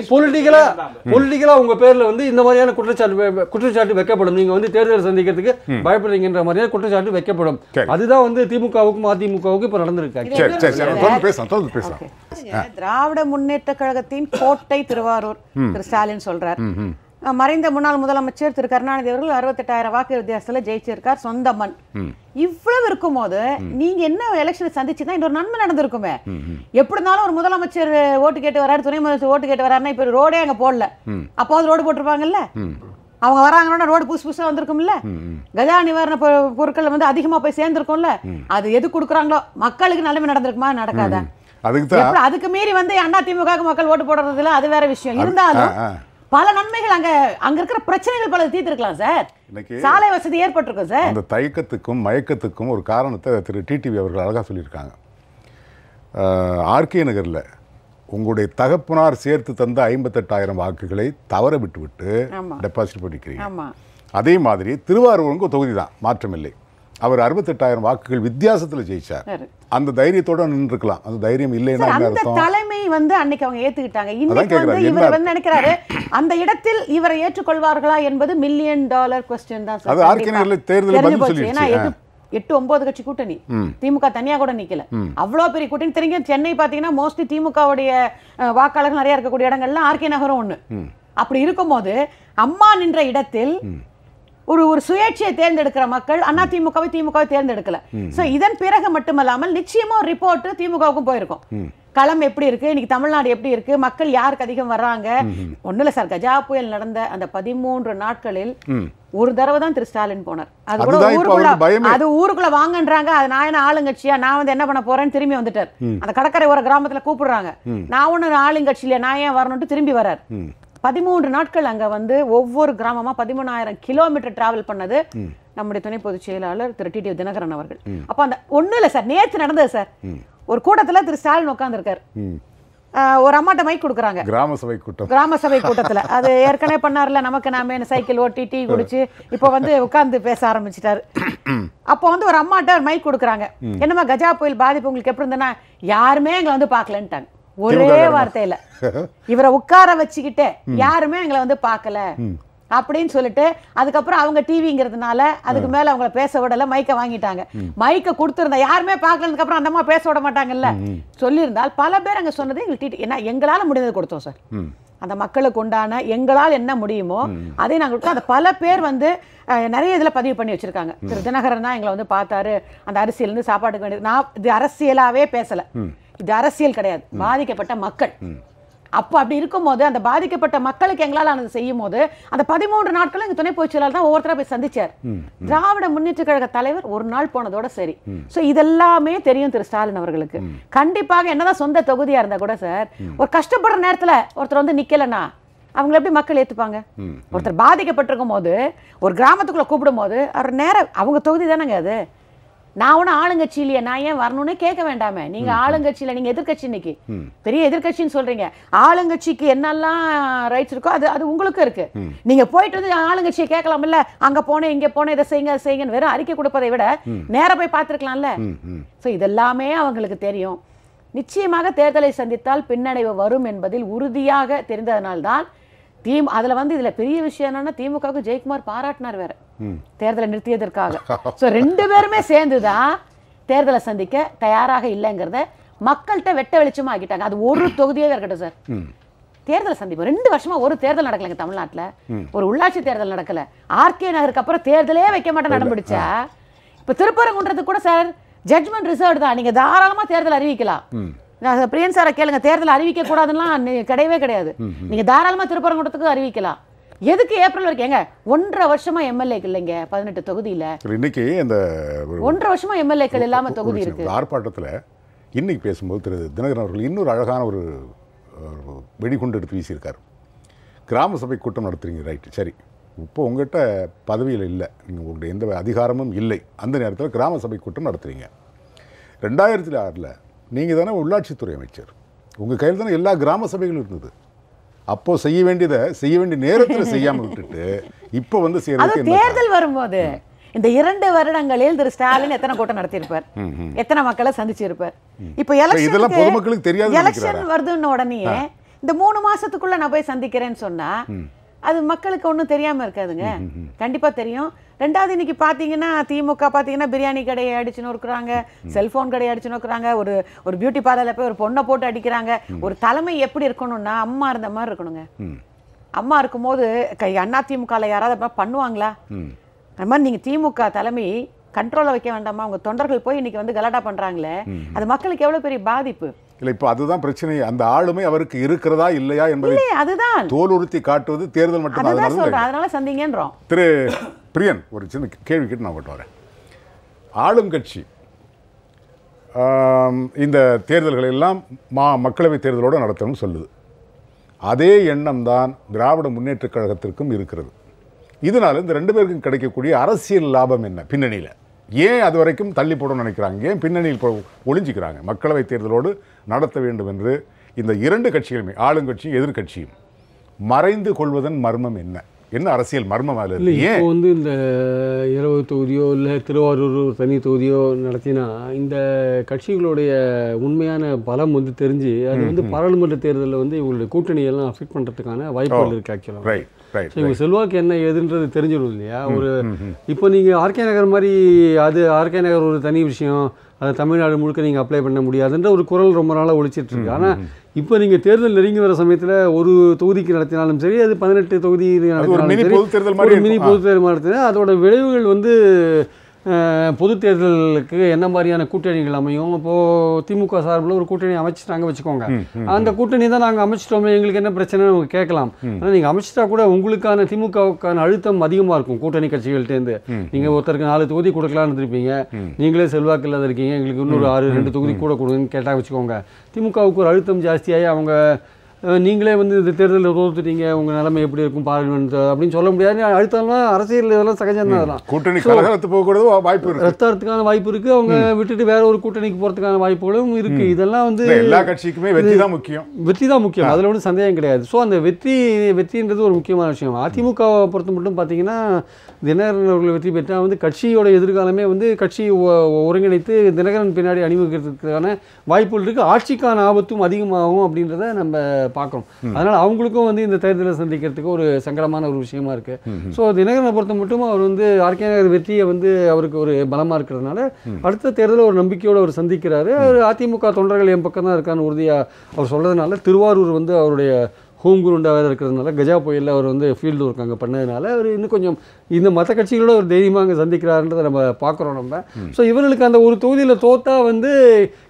பொலிட்டிக்கலா உங்க பேர்ல வந்து இந்த மாதிரியான குற்றச்சாட்டு வைக்கப்படும். நீங்க வந்து தேர்தல் சந்திக்கிறதுக்கு பயப்படுறீங்கன்ற மாதிரியான குற்றச்சாட்டு வைக்கப்படும். அதுதான் வந்து திமுகவுக்கும் அதிமுகவுக்கும் இப்ப நடந்திருக்கு. திராவிட முன்னேற்ற கழகத்தின் கோட்டை திருவாரூர் திரு ஸ்டாலின் சொல்றார். மறைந்த முன்னாள் முதலமைச்சர் திரு கருணாநிதி அவர்கள் 68,000 வாக்கு வித்தியாசத்துல ஜெயிச்சிருக்கார், சொந்த மண். இவ்வளவு இருக்கும் போது நீங்க என்ன எலெக்ஷனை சந்திச்சுதான் இன்னொரு நன்மை நடந்திருக்குமே. எப்படி இருந்தாலும் ஒரு முதலமைச்சர் ஓட்டு கேட்டு வராரு, துணை முதலமைச்சர் ஓட்டு கேட்டு வராருன்னா இப்ப ரோடே அங்க போடல, அப்போது ரோடு போட்டிருப்பாங்கல்ல. அவங்க வராங்கன்னா ரோடு புதுசா வந்திருக்கும்ல, கஜா நிவாரண பொருட்கள் வந்து அதிகமா போய் சேர்ந்திருக்கும்ல. அது எது கொடுக்குறாங்களோ மக்களுக்கு நல்லமே நடந்திருக்குமா, நடக்காதா? அதுக்கு மீறி வந்து அதிமுக மக்கள் ஓட்டு போடுறதுல அது வேற விஷயம். இருந்தாலும் பல நன்மைகள் அங்க இருக்கிற பிரச்சனைகள் பல தீர்த்திருக்கலாம் சார். சாலை வசதி ஏற்பட்டிருக்கும் சார். அந்த தயக்கத்துக்கும் மயக்கத்துக்கும் ஒரு காரணத்தை திரு டிடிவி அவர்கள் அழகா சொல்லியிருக்காங்க. ஆர்கே நகர்ல உங்களுடைய தகப்பனார் சேர்த்து தந்த 58,000 வாக்குகளை தவற விட்டு டெபாசிட் பண்ணிக்கிறீங்க. அதே மாதிரி திருவாரூருக்கு தொகுதி தான், மாற்றமில்லை. அவர் 68,000 வாக்குகள் வித்தியாசத்துல ஜெயிச்சார். அந்த தைரியத்தோட நின்றுக்கலாம். அந்த தைரியம் இல்லைன்னா அந்த தலைமை வந்து அன்னைக்கு அவங்க ஏத்துக்கிட்டாங்க. இன்னைக்கு வந்து இவர் வந்து நினைக்கிறாரு அந்த இடத்தில் இவரை ஏற்றுக்கொள்வார்களா என்பது $1 மில்லியன் क्वेश्चन தான் சார். அது ஆர்கேனர்ல தேர்தல் பதில் சொல்லிடுச்சு. 8-9 கட்சி கூட்டணி, திமுக தனியா கூட நிக்கல, அவ்வளவு பெரிய கூட்டணி. தெரியுங்க, சென்னை பாத்தீங்கன்னா மோஸ்ட்லி திமுகவுடைய வாக்காளர்கள் நிறைய இருக்கக்கூடிய இடங்கள்ல ஆர்கே நகரும் ஒண்ணு. அப்படி இருக்கும்போது அம்மா நின்ற இடத்தில் ஒரு சுயேட்சையை தேர்ந்தெடுக்கிற மக்கள் அதிமுகவை திமுகவை தேர்ந்தெடுக்கல. சோ இதன் பிறகு மட்டுமல்லாமல் நிச்சயமா ஒரு ரிப்போர்ட் திமுகவுக்கும் போயிருக்கும். களம் எப்படி இருக்கு, இன்னைக்கு தமிழ்நாடு எப்படி இருக்கு, மக்கள் யாருக்கு அதிகம் வர்றாங்க. ஒண்ணு இல்ல சார், கஜா புயல் நடந்த அந்த 13 நாட்களில் ஒரு தடவை தான் திரு ஸ்டாலின் போனார். அது கூட ஊருக்குள்ள வாங்கன்றாங்க. அது நான் என்ன ஆளுங்கட்சியா, நான் வந்து என்ன பண்ண போறேன்னு திரும்பி வந்துட்டார். அந்த கடற்கரை ஒரு கிராமத்துல கூப்பிடுறாங்க, நான் ஒண்ணு ஆளுங்கட்சியில நான் ஏன் வரணும்னு திரும்பி வர்றார். 13 நாட்கள் அங்க வந்து ஒவ்வொரு கிராமமா 13,000 கிலோமீட்டர் டிராவல் பண்ணது நம்முடைய துணை பொதுச் செயலாளர் திரு டிடிவி தினகரன் அவர்கள். அப்ப அந்த ஒண்ணு இல்ல சார், நேற்று நடந்தது சார். ஒரு கூட்டத்துல திரு ஸ்டாலின் உட்கார்ந்து இருக்காரு. ஒரு அம்மாட்ட மைக் கொடுக்குறாங்க கிராம சபை கூட்டத்தில். அது ஏற்கனவே பண்ணார்ல, நமக்கு நாம சைக்கிள் ஓட்டி டீ குடிச்சு இப்போ வந்து உட்காந்து பேச ஆரம்பிச்சிட்டாரு. அப்போ வந்து ஒரு அம்மாட்ட மைக் கொடுக்குறாங்க. என்னமா கஜா புயல் பாதிப்பு உங்களுக்கு எப்படி இருந்ததுன்னா, யாருமே எங்களை வந்து பார்க்கலன்ட்டாங்க. ஒரே வார்த்தையில இவரை உட்கார வச்சுக்கிட்டே யாருமே எங்களை வந்து பார்க்கல அப்படின்னு சொல்லிட்டு, அதுக்கப்புறம் அவங்க டிவிங்கிறதுனால அதுக்கு மேல அவங்கள பேச விடல, மைக்க வாங்கிட்டாங்க. மைக்க கொடுத்துருந்தா யாருமே பார்க்கலதுக்கு அப்புறம் அந்த அம்மா பேச விட மாட்டாங்கல்ல. சொல்லியிருந்தால் பல பேர் அங்க சொன்னது என்ன, எங்களால முடிந்தது கொடுத்தோம் சார். அந்த மக்களுக்கு உண்டான எங்களால் என்ன முடியுமோ அதை நாங்கள் கொடுத்தோம். அந்த பல பேர் வந்து நிறைய இதில் பதிவு பண்ணி வச்சிருக்காங்க. திரு தினகரன் தான் எங்களை வந்து பார்த்தாரு, அந்த அரசியல் சாப்பாட்டுக்கு வேண்டியது. நான் இது அரசியலாவே பேசல, இது அரசியல் கிடையாது, பாதிக்கப்பட்ட மக்கள். அப்போ அப்படி இருக்கும்போது அந்த பாதிக்கப்பட்ட மக்களுக்கு எங்களால் அதை செய்யும் போது அந்த 13 நாட்களும் எங்கள் துணை பொதுச் செயலாளர் தான் ஒவ்வொருத்தராக போய் சந்திச்சார். திராவிட முன்னேற்ற கழக தலைவர் ஒரு நாள் போனதோட சரி. ஸோ இதெல்லாமே தெரியும் திரு ஸ்டாலின் அவர்களுக்கு. கண்டிப்பாக என்னதான் சொந்த தொகுதியா இருந்தா கூட சார், ஒரு கஷ்டப்படுற நேரத்தில் ஒருத்தர் வந்து நிக்கலன்னா அவங்களை எப்படி மக்கள் ஏற்றுப்பாங்க? ஒருத்தர் பாதிக்கப்பட்டிருக்கும் போது ஒரு கிராமத்துக்குள்ள கூப்பிடும் போது அவர் நேரம் அவங்க தொகுதி தானேங்க அது. நான் ஒன்றும் ஆளுங்கட்சியிலேயே நான் ஏன் வரணும்னு கேட்க வேண்டாமே. நீங்க ஆளுங்கட்சியில, நீங்க எதிர்கட்சி, இன்னைக்கு பெரிய எதிர்கட்சின்னு சொல்றீங்க. ஆளுங்கட்சிக்கு என்னெல்லாம் ரைட்ஸ் இருக்கோ அது அது உங்களுக்கு இருக்கு. நீங்க போயிட்டு வந்து ஆளுங்கட்சியை கேட்கலாம் இல்ல, அங்க போனேன் இங்க போனேன் இதை செய்யுங்க அதை செய்யுங்கன்னு வெறும் அறிக்கை கொடுப்பதை விட நேரா போய் பார்த்துருக்கலாம்ல. ஸோ இதெல்லாமே அவங்களுக்கு தெரியும். நிச்சயமாக தேர்தலை சந்தித்தால் பின்னடைவு வரும் என்பதில் உறுதியாக தெரிந்ததனால்தான் அதுல வந்து இதுல பெரிய விஷயம் என்னன்னா, திமுகவுக்கு ஜெயக்குமார் பாராட்டினார் வேற தேர்தலை நிறுத்தியதற்காக. ஸோ 2 பேருமே சேர்ந்துதான் தேர்தலை சந்திக்க தயாராக இல்லைங்கிறத மக்கள்கிட்ட வெட்ட வெளிச்சமா ஆக்கிட்டாங்க. அது ஒரு தொகுதியே இருக்கட்டும் சார், தேர்தலை சந்திப்போம். 2 வருஷமா ஒரு தேர்தல் நடக்கலைங்க தமிழ்நாட்டில். ஒரு உள்ளாட்சி தேர்தல் நடக்கல. ஆர்கே நகருக்கு அப்புறம் தேர்தலே வைக்க மாட்டேன் நடந்துடுச்சா. இப்ப திருப்பரங்குன்றதுக்கு கூட சார் ஜட்மெண்ட் ரிசர்வ் தான், நீங்க தாராளமா தேர்தல் அறிவிக்கலாம். பிரியன் சாரை கேளுங்க, தேர்தல் அறிவிக்க கூடாதுலாம் கிடையவே கிடையாது. நீங்க தாராளமா திருப்பரங்குன்றத்துக்கு அறிவிக்கலாம். எதுக்கு ஏப்ரல் வரைக்கும்? ஏங்க 1.5 வருஷமா எம்எல்ஏக்கள் இல்லைங்க 18 தொகுதியில. இன்னைக்கு அந்த 1.5 வருஷமா எம்எல்ஏக்கள் இல்லாம தொகுதி இருக்கு. ஆர்ப்பாட்டத்தில் இன்னைக்கு பேசும்போது திரு தினகரன் அவர்கள் இன்னொரு அழகான ஒரு வெடிகுண்டு எடுத்து வீசியிருக்காரு. கிராம சபை கூட்டம் நடத்துறீங்க, ரைட், சரி. இப்போ உங்கள்கிட்ட பதவியில் இல்லை, நீங்கள் உங்கள்கிட்ட எந்த அதிகாரமும் இல்லை. அந்த நேரத்தில் கிராம சபை கூட்டம் நடத்துறீங்க. 2006 நீங்கள் தானே உள்ளாட்சித்துறை அமைச்சர், உங்கள் கையில் தானே எல்லா கிராம சபைகளும் இருந்தது. அப்போ செய்ய வேண்டிய நேரத்தில் செய்யாமல் விட்டுட்டு இப்போ வந்து தேர்தல் வரும்போது இந்த 2 வருடங்களில் திரு ஸ்டாலின் எத்தனை கூட்டம் நடத்தியிருப்பார், எத்தனை மக்களை சந்திச்சிருப்பார். இப்போ இதெல்லாம் பொதுமக்களுக்கு தெரியாது. எலெக்ஷன் வருதுன்னு உடனே இந்த 3 மாசத்துக்குள்ள நான் போய் சந்திக்கிறேன்னு சொன்னா அது மக்களுக்கு ஒன்றும் தெரியாம இருக்காதுங்க. கண்டிப்பா தெரியும். 2வது இன்னைக்கு பாத்தீங்கன்னா திமுக பாத்தீங்கன்னா பிரியாணி கடையை அடிச்சு நோக்குறாங்க, செல்போன் கடையை அடிச்சு நோக்குறாங்க, ஒரு பியூட்டி பார்லர்ல போய் ஒரு பொண்ணை போட்டு அடிக்கிறாங்க. ஒரு தலைமை எப்படி இருக்கணும்னா அம்மா இருந்த மாதிரி இருக்கணுங்க. அம்மா இருக்கும்போது அதிமுகல யாராவது பண்ணுவாங்களா? அந்த மாதிரி நீங்க திமுக தலைமை கண்ட்ரோல வைக்க வேண்டாமா? உங்க தொண்டர்கள் போய் இன்னைக்கு வந்து கலாட்டா பண்றாங்களே, அது மக்களுக்கு எவ்வளவு பெரிய பாதிப்பு. இல்ல, இப்போ அதுதான் பிரச்சனை. அந்த ஆளுமை அவருக்கு இருக்கிறதா இல்லையா என்பதை அதுதான் தோல் உறுத்தி காட்டுவது தேர்தல் மட்டும். அதனால சந்திங்கன்றோம். திரு பிரியன், ஒரு சின்ன கேள்வி கேட்டு நான் வரேன். ஆளும் கட்சி இந்த தேர்தல்களை எல்லாம் மக்களவை தேர்தலோடு நடத்தணும்னு சொல்லுது. அதே எண்ணம் தான் திராவிட முன்னேற்ற கழகத்திற்கும் இருக்கிறது. இதனால இந்த 2 பேருக்கும் கிடைக்கக்கூடிய அரசியல் லாபம் என்ன? பின்னணியில் ஏன் அது வரைக்கும் தள்ளி போடணும்னு நினைக்கிறாங்க? ஏன் பின்னணியில் ஒளிஞ்சிக்கிறாங்க? மக்களவை தேர்தலோடு நடத்த வேண்டும் என்று இந்த 2 கட்சிகளுமே, ஆளுங்கட்சியும் எதிர்கட்சியும், மறைந்து கொள்வதன் மர்மம் என்ன? என்ன அரசியல் மர்மம்? இல்லை, இப்போ வந்து இந்த 20 தொகுதியோ இல்லை திருவாரூர் தனி தொகுதியோ நடத்தினா இந்த கட்சிகளுடைய உண்மையான பலம் வந்து தெரிஞ்சு அது வந்து பாராளுமன்ற தேர்தலில் வந்து இவங்களுடைய கூட்டணியெல்லாம் அஃபெக்ட் பண்ணுறதுக்கான வாய்ப்புகள் இருக்குது. ஆக்சுவலாக இவங்க செல்வாக்கு என்ன ஏதுன்றது தெரிஞ்சிடும் இல்லையா? ஒரு இப்போ நீங்கள் ஆர்கே நகர் மாதிரி, அது ஆர்கே நகர் ஒரு தனி விஷயம், அதை தமிழ்நாடு முழுக்க நீங்கள் அப்ளை பண்ண முடியாதுன்ற ஒரு குரல் ரொம்ப நாளாக ஒழிச்சிட்டு இருக்கு. ஆனால் இப்போ நீங்கள் தேர்தல் நெருங்கி வர சமயத்தில் ஒரு தொகுதிக்கு நடத்தினாலும் சரி, அது 18 தொகுதி நடத்தினாலும் சரி, ஒரு மினி பொது தேர்தல் நடத்தினா அதோட விளைவுகள் வந்து பொது தேர்தலுக்கு என்ன மாதிரியான கூட்டணிகள் அமையும்? இப்போது திமுக சார்பில் ஒரு கூட்டணி அமைச்சிட்டாங்க வச்சுக்கோங்க, அந்த கூட்டணி தான் நாங்கள் அமைச்சிட்டோமே, எங்களுக்கு என்ன பிரச்சனை கேட்கலாம். ஆனால் நீங்கள் அமைச்சிட்டா கூட உங்களுக்கான திமுகவுக்கான அழுத்தம் அதிகமாக இருக்கும் கூட்டணி கட்சிகள்கிட்டேருந்து. நீங்கள் ஒருத்தருக்கு 4 தொகுதி கொடுக்கலான்னு இருப்பீங்க, நீங்களே செல்வாக்கு இல்லாத இருக்கீங்க, எங்களுக்கு இன்னொரு 2 தொகுதி கூட கொடுங்கன்னு கேட்டால் வச்சுக்கோங்க, திமுகவுக்கு ஒரு அழுத்தம் ஜாஸ்தியாகி அவங்க நீங்களே வந்து இந்த தேர்தலில் தோத்துட்டீங்க, உங்கள் நிலைமை எப்படி இருக்கும் பார்லிமெண்ட் அப்படின்னு சொல்ல முடியாது. அடுத்தாலும் அரசியல் இதெல்லாம் சகஜம் தான். அதெல்லாம் கூட்டணி கலகலத்து போகக்கூடாது வாய்ப்பு இருக்குது, ரத்தாரத்துக்கான வாய்ப்பு இருக்குது. அவங்க விட்டுட்டு வேற ஒரு கூட்டணிக்கு போகிறதுக்கான வாய்ப்புகளும் இருக்குது. இதெல்லாம் வந்து எல்லா கட்சிக்குமே வெற்றி தான் முக்கியம். வெற்றி தான் முக்கியம், அதில் ஒன்றும் சந்தேகம் கிடையாது. ஸோ அந்த வெற்றின்றது ஒரு முக்கியமான விஷயம். அதிமுகவை பொறுத்த மட்டும் பார்த்தீங்கன்னா தினகரன் அவர்கள் வெற்றி பெற்றால் வந்து கட்சியோட எதிர்காலமே வந்து கட்சி ஒருங்கிணைத்து தினகரன் பின்னாடி அணிவகுக்கிறதுக்கான வாய்ப்புகள் இருக்குது. ஆட்சிக்கான ஆபத்தும் அதிகமாகும் அப்படின்றத நம்ம பார்க்குறோம். அதனால் அவங்களுக்கும் வந்து இந்த தேர்தலை சந்திக்கிறதுக்கு ஒரு சங்கடமான ஒரு விஷயமா இருக்குது. ஸோ தினகரனை பொறுத்த மட்டும் அவர் வந்து ஆர்கே நகர் வெற்றியை வந்து அவருக்கு ஒரு பலமாக இருக்கிறதுனால அடுத்த தேர்தலில் ஒரு நம்பிக்கையோடு அவர் சந்திக்கிறாரு. அதிமுக தொண்டர்கள் என் பக்கம் தான் இருக்கான்னு உறுதியாக அவர் சொல்கிறதுனால திருவாரூர் வந்து அவருடைய ஹோம் குரூண்டாக வேறு இருக்கிறதுனால கஜா புயலில் அவர் வந்து ஃபீல்டு ஒர்க் அங்கே பண்ணதுனால அவர் இன்னும் கொஞ்சம் இந்த மற்ற கட்சிகளோட ஒரு தைரியமாக அங்கே சந்திக்கிறாருன்றதை நம்ம பார்க்குறோம் நம்ம. ஸோ இவர்களுக்கு அந்த ஒரு தொகுதியில் தோத்தா வந்து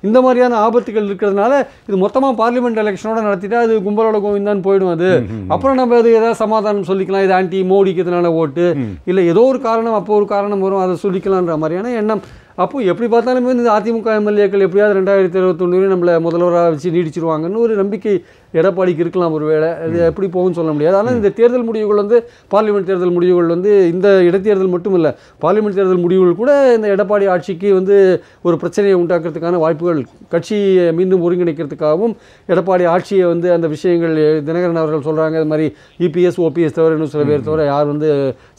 இந்த மாதிரியான ஆபத்துகள் இருக்கிறதுனால இது மொத்தமாக பார்லிமெண்ட் எலெக்ஷனோட நடத்திட்டா அது கும்பலோட கோவிந்தான் போயிடும். அது அப்புறம் நம்ம அது ஏதாவது சமாதானம் சொல்லிக்கலாம், இது ஆன்டி மோடிக்கு இதனால ஓட்டு இல்லை ஏதோ ஒரு காரணம் அப்போ ஒரு காரணம் வரும் அதை சொல்லிக்கலான்ற மாதிரியான எண்ணம். அப்போ எப்படி பார்த்தாலுமே இந்த அதிமுக எம்எல்ஏக்கள் எப்படியாவது 2021 நம்மளை முதல்வராக வச்சு நீடிச்சிருவாங்கன்னு ஒரு நம்பிக்கை எடப்பாடிக்கு இருக்கலாம். ஒரு வேளை அது எப்படி போகும்னு சொல்ல முடியாது. ஆனால் இந்த தேர்தல் முடிவுகள் வந்து பார்லிமெண்ட் தேர்தல் முடிவுகள் வந்து இந்த இடைத்தேர்தல் மட்டும் இல்லை, பார்லிமெண்ட் தேர்தல் முடிவுகள் கூட இந்த எடப்பாடி ஆட்சிக்கு வந்து ஒரு பிரச்சனையை உண்டாக்குறதுக்கான வாய்ப்புகள், கட்சியை மீண்டும் ஒருங்கிணைக்கிறதுக்காகவும் எடப்பாடி ஆட்சியை வந்து அந்த விஷயங்கள் தினகரன் அவர்கள் சொல்கிறாங்க. அது மாதிரி இபிஎஸ் ஓபிஎஸ் தவிர இன்னும் சில பேர் தவிர யார் வந்து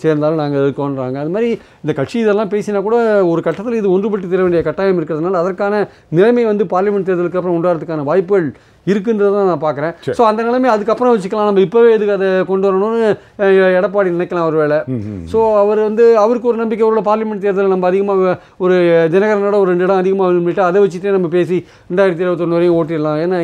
சேர்ந்தாலும் நாங்கள் இருக்கோன்றாங்க. அது மாதிரி இந்த கட்சி இதெல்லாம் பேசினா கூட ஒரு கட்டத்தில் இது ஒன்றுபட்டு தர வேண்டிய கட்டாயம் இருக்கிறதுனால அதற்கான நிலைமை வந்து பார்லிமெண்ட் தேர்தலுக்கு அப்புறம் உண்டாகிறதுக்கான வாய்ப்புகள் இருக்குன்றதை நான் பார்க்குறேன். ஸோ அந்த நிலைமை அதுக்கப்புறம் வச்சுக்கலாம், நம்ம இப்போவே இதுக்கு அதை கொண்டு வரணும்னு எடப்பாடி நினைக்கலாம் ஒரு வேளை. ஸோ அவர் வந்து அவருக்கு ஒரு நம்பிக்கை உள்ள பார்லிமெண்ட் தேர்தலில் நம்ம அதிகமாக ஒரு தினகரனோட ஒரு 2 இடம் அதிகமாக விட்டு அதை வச்சுட்டே நம்ம பேசி 2021 வரையும் ஓட்டிடலாம். ஏன்னா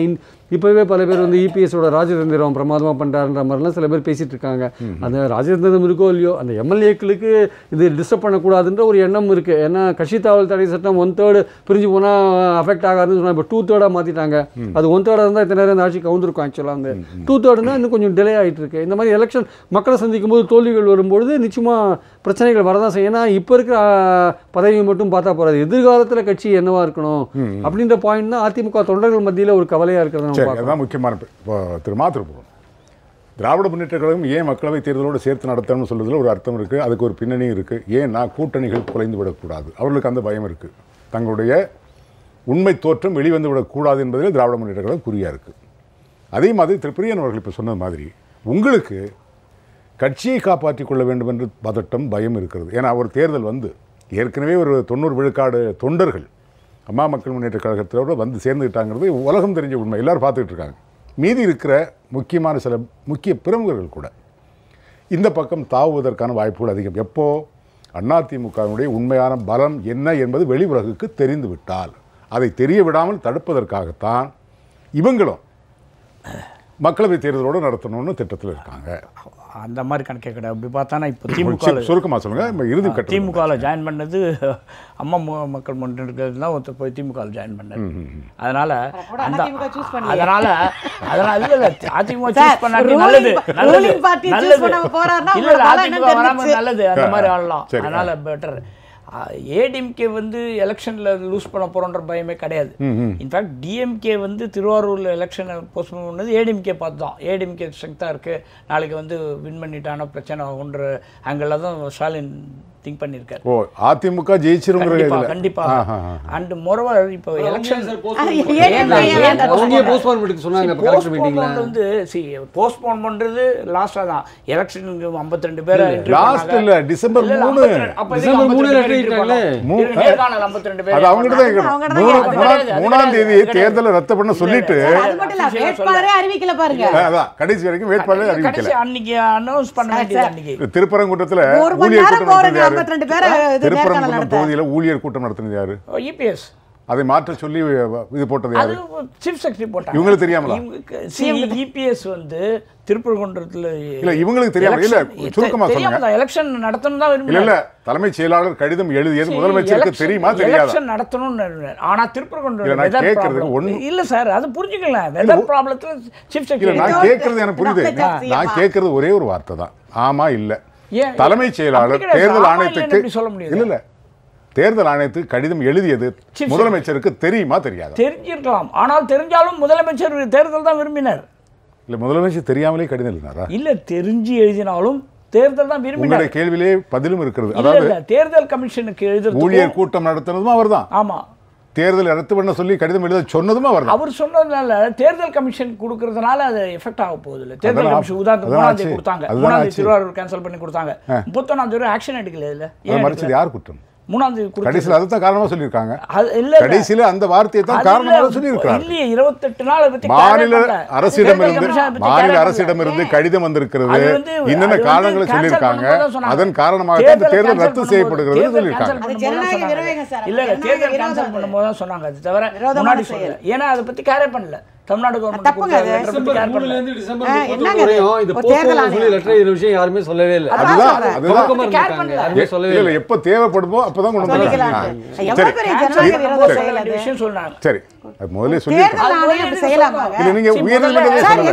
இப்போவே பல பேர் வந்து இபிஎஸோட ராஜதந்திரம் பிரமாதமாக பண்ணுறாருன்ற மாதிரிலாம் சில பேர் பேசிகிட்டு இருக்காங்க. அந்த ராஜதந்திரம் இருக்கோ இல்லையோ அந்த எம்எல்ஏக்களுக்கு இது டிஸ்டர்ப் பண்ணக்கூடாதுன்ற ஒரு எண்ணம் இருக்குது. ஏன்னா கட்சி தாவல் தடை சட்டம் 1/3 பிரிஞ்சு போனால் அஃபெக்ட் ஆகாதுன்னு சொன்னால் இப்போ 2/3 மாற்றிட்டாங்க. அது 1/3 இருந்தால் இத்தனை நேரம் இந்த ஆட்சி கவுந்திருக்கும். ஆக்சுவலாக அந்த 2/3 இன்னும் கொஞ்சம் டிலே ஆகிட்டு இருக்கு. இந்த மாதிரி எலெக்ஷன் மக்களை சந்திக்கும் போது தோல்விகள் வரும்பொழுது நிச்சயமாக பிரச்சனைகள் வரதான் செய்யும். ஏன்னா இப்போ இருக்கிற பதவியை மட்டும் பார்த்தா போகிறது, எதிர்காலத்தில் கட்சி என்னவா இருக்கணும் அப்படின்ற பாயிண்ட் தான் அதிமுக தொண்டர்கள் மத்தியில் ஒரு கவலையாக இருக்கிறது. அதுதான் முக்கியமான திரு மாத்திருப்போம். திராவிட முன்னேற்ற கழகம் ஏன் மக்களவை தேர்தலோடு சேர்த்து நடத்தணும்னு சொல்றதுல ஒரு அர்த்தம் இருக்குது, அதுக்கு ஒரு பின்னணியும் இருக்குது. ஏன்னா கூட்டணிகள் குலைந்து விடக்கூடாது, அவர்களுக்கு அந்த பயம் இருக்குது. தங்களுடைய உண்மை தோற்றம் வெளிவந்து விடக்கூடாது என்பதில் திராவிட முன்னேற்ற கழகம் குறியாக இருக்குது. அதே மாதிரி திரு பிரியன் அவர்கள் இப்போ சொன்னது மாதிரி உங்களுக்கு கட்சியை காப்பாற்றிக் கொள்ள வேண்டும் என்று பதட்டம் பயம் இருக்கிறது. ஏன்னா ஒரு தேர்தல் வந்து ஏற்கனவே ஒரு 90 விழுக்காடு தொண்டர்கள் அம்மா மக்கள் முன்னேற்ற கழகத்தோடு வந்து சேர்ந்துக்கிட்டாங்கிறது உலகம் தெரிஞ்ச உண்மை, எல்லோரும் பார்த்துக்கிட்டு இருக்காங்க. மீதி இருக்கிற முக்கியமான சில முக்கிய பிரமுகர்கள் கூட இந்த பக்கம் தாவுவதற்கான வாய்ப்புகள் அதிகம். எப்போ அதிமுகவினுடைய உண்மையான பலம் என்ன என்பது வெளி உலகுக்கு தெரிந்து விட்டால் அதை தெரிய விடாமல் தடுப்பதற்காகத்தான் இவங்களும் மக்களவை தேர்தலோடு நடத்தணும்னு திட்டத்தில் இருக்காங்க. அந்த மாதிரி கணக்கே கிடையாது. அப்படி பார்த்தானா இப்போ திமுக சுருக்கமாக சொல்லுங்கள். இறுதி கட்ட திமுகவில் ஜாயின் பண்ணது அம்மா மக்கள் முன்னேற்றது தான் ஒருத்தர் போய் திமுகவில் ஜாயின் பண்ணார். அதனால அதனால இல்லை அதிமுக சூஸ் பண்ணாட்டி நல்லது நல்லது இல்லை அதிமுக வராமல் நல்லது அந்த மாதிரி ஆடலாம். அதனால பெட்டர். ஏடிஎம்கே வந்து எலெக்ஷனில் லூஸ் பண்ண போகிறோன்ற பயமே கிடையாது. இன்ஃபேக்ட் டிஎம்கே வந்து திருவாரூரில் எலெக்ஷனை போஸ்ட்போன் பண்ணது ஏடிஎம்கே பார்த்து தான். ஏடிஎம்கே ஸ்ட்ரென்த்தாக இருக்குது, நாளைக்கு வந்து வின் பண்ணிட்டான பிரச்சனை ஆகுன்ற ஆங்கிளில் தான் ஸ்டாலின் திங்க் பண்ணியிருக்காரு. ஓ அதிமுக ஜெயிச்சிருங்க கண்டிப்பா. அண்ட் மோரோவர் இப்போ எலெக்ஷன் வந்து போஸ்ட்போன் பண்றது லாஸ்டா தான். எலெக்ஷனுக்கு 52 பேர் லாஸ்ட் இல்ல டிசம்பர் 3 3ஆம் தேதி தேர்தலை ரத்து பண்ண சொல்லிட்டு அறிவிக்கல பாருங்க. அதான் கடைசி வரைக்கும் வேட்பாளரே அறிவிக்கல. அன்னைக்கு அனௌன்ஸ் பண்ண வேண்டியது. அன்னைக்கு திருப்பரங்குன்றத்துல ஊழியர் கூட்டம் திருப்பரங்குன்றம் தொகுதியில ஊழியர் கூட்டம் நடத்தினது யாரு? இபிஎஸ். அதை மாற்ற சொல்லி இது போட்டது யாரு? சீஃப் செக்ரட்டரி போட்டாங்க. இவங்களுக்கு தெரியாமலா? இபிஎஸ் வந்து திருப்பரங்குன்றத்துல இல்ல இவங்களுக்கு தெரியாம இல்ல சுருக்கமா சொல்லுங்க. எலெக்ஷன் நடத்தணும் தான் விரும்புறாங்க. இல்ல தலைமைச் செயலாளர் கடிதம் எழுதியது முதலமைச்சருக்கு தெரியுமா தெரியாதா? எலெக்ஷன் நடத்தணும்னு. ஆனா திருப்பரங்குன்றம் இல்ல சார், அது புரிஞ்சுக்கலாம். வெதர் ப்ராப்ளத்துல சீஃப் செக்ரட்டரி. நான் கேக்குறது எனக்கு புரியுது. நான் கேக்குறது ஒரே ஒரு வார்த்தை தான், ஆமா இல்ல. தலைமைச் செயலாளர் தேர்தல் ஆணையத்துக்கு இல்ல இல்ல தேர்தல் ஆணையத்துக்கு கடிதம் எழுதியது முதலமைச்சருக்கு தெரியுமா தெரியாதா? தெரிஞ்சிருக்கலாம். ஆனால் தெரிஞ்சாலும் முதலமைச்சர் தேர்தல் தான் விரும்பினார். இல்லை முதலமைச்சர் தெரியாமலே கடிதம் எழுதினாரா? இல்ல தெரிஞ்சு எழுதினாலும் தேர்தல் தான் விரும்பினார். உங்களுடைய கேள்வியிலே பதிலும் இருக்கிறது. இல்ல, இல்ல, தேர்தல் கமிஷனுக்கு எழுதுறது ஊழியர் கூட்டம் நடத்துனதும் அவர்தான். ஆமா, தேர்தல் ரத்து பண்ண சொல்லி கடிதம் எழுத சொன்னதும் அவர்தான். அவர் சொன்னதுனால தேர்தல் கமிஷன் கொடுக்கறதுனால அது எஃபெக்ட் ஆக போகுது இல்ல. தேர்தல் கமிஷன் உதாரணத்துக்கு 3ஆம் தேதி கொடுத்தாங்க, 3ஆம் தேதி திருவாரூர் கேன்சல் பண்ணி கொடுத்தாங்க, 31ஆம் தேதி ஆக்ஷன் எடுக்கல. இல்ல அதை மறைச்சது யார் குற்றம்? 3ஆம் தேதி கடைசியில் அதுதான் காரணமா சொல்லியிருக்காங்க. இல்ல, கடைசியில அந்த வார்த்தையை தான் காரணமாக சொல்லியிருக்காங்க. இல்லையே 28 நாள் பத்தி மாநில அரசிடமிருந்து கடிதம் வந்திருக்கிறது, என்னென்ன காரணங்களை சொல்லியிருக்காங்க, அதன் காரணமாக தேர்தல் ரத்து செய்யப்படுகிறது சொல்லியிருக்காங்க. இல்ல தேர்தல் கேன்சல் பண்ணும்போது தான் சொன்னாங்க. அது தவிர முன்னாடி சொல்லல. ஏன்னா அதை பத்தி கேரே பண்ணல. தமிழ்நாடு கவர்மெண்ட் யாருமே சொல்லவே இல்லை. எப்ப தேவைப்படுமோ அப்பதான் கொண்டு வந்தாங்க. விஷயம் சொன்னாங்க. சரி, முதல்ல சொல்லி நீங்க உயர்நீதிமன்றத்தில்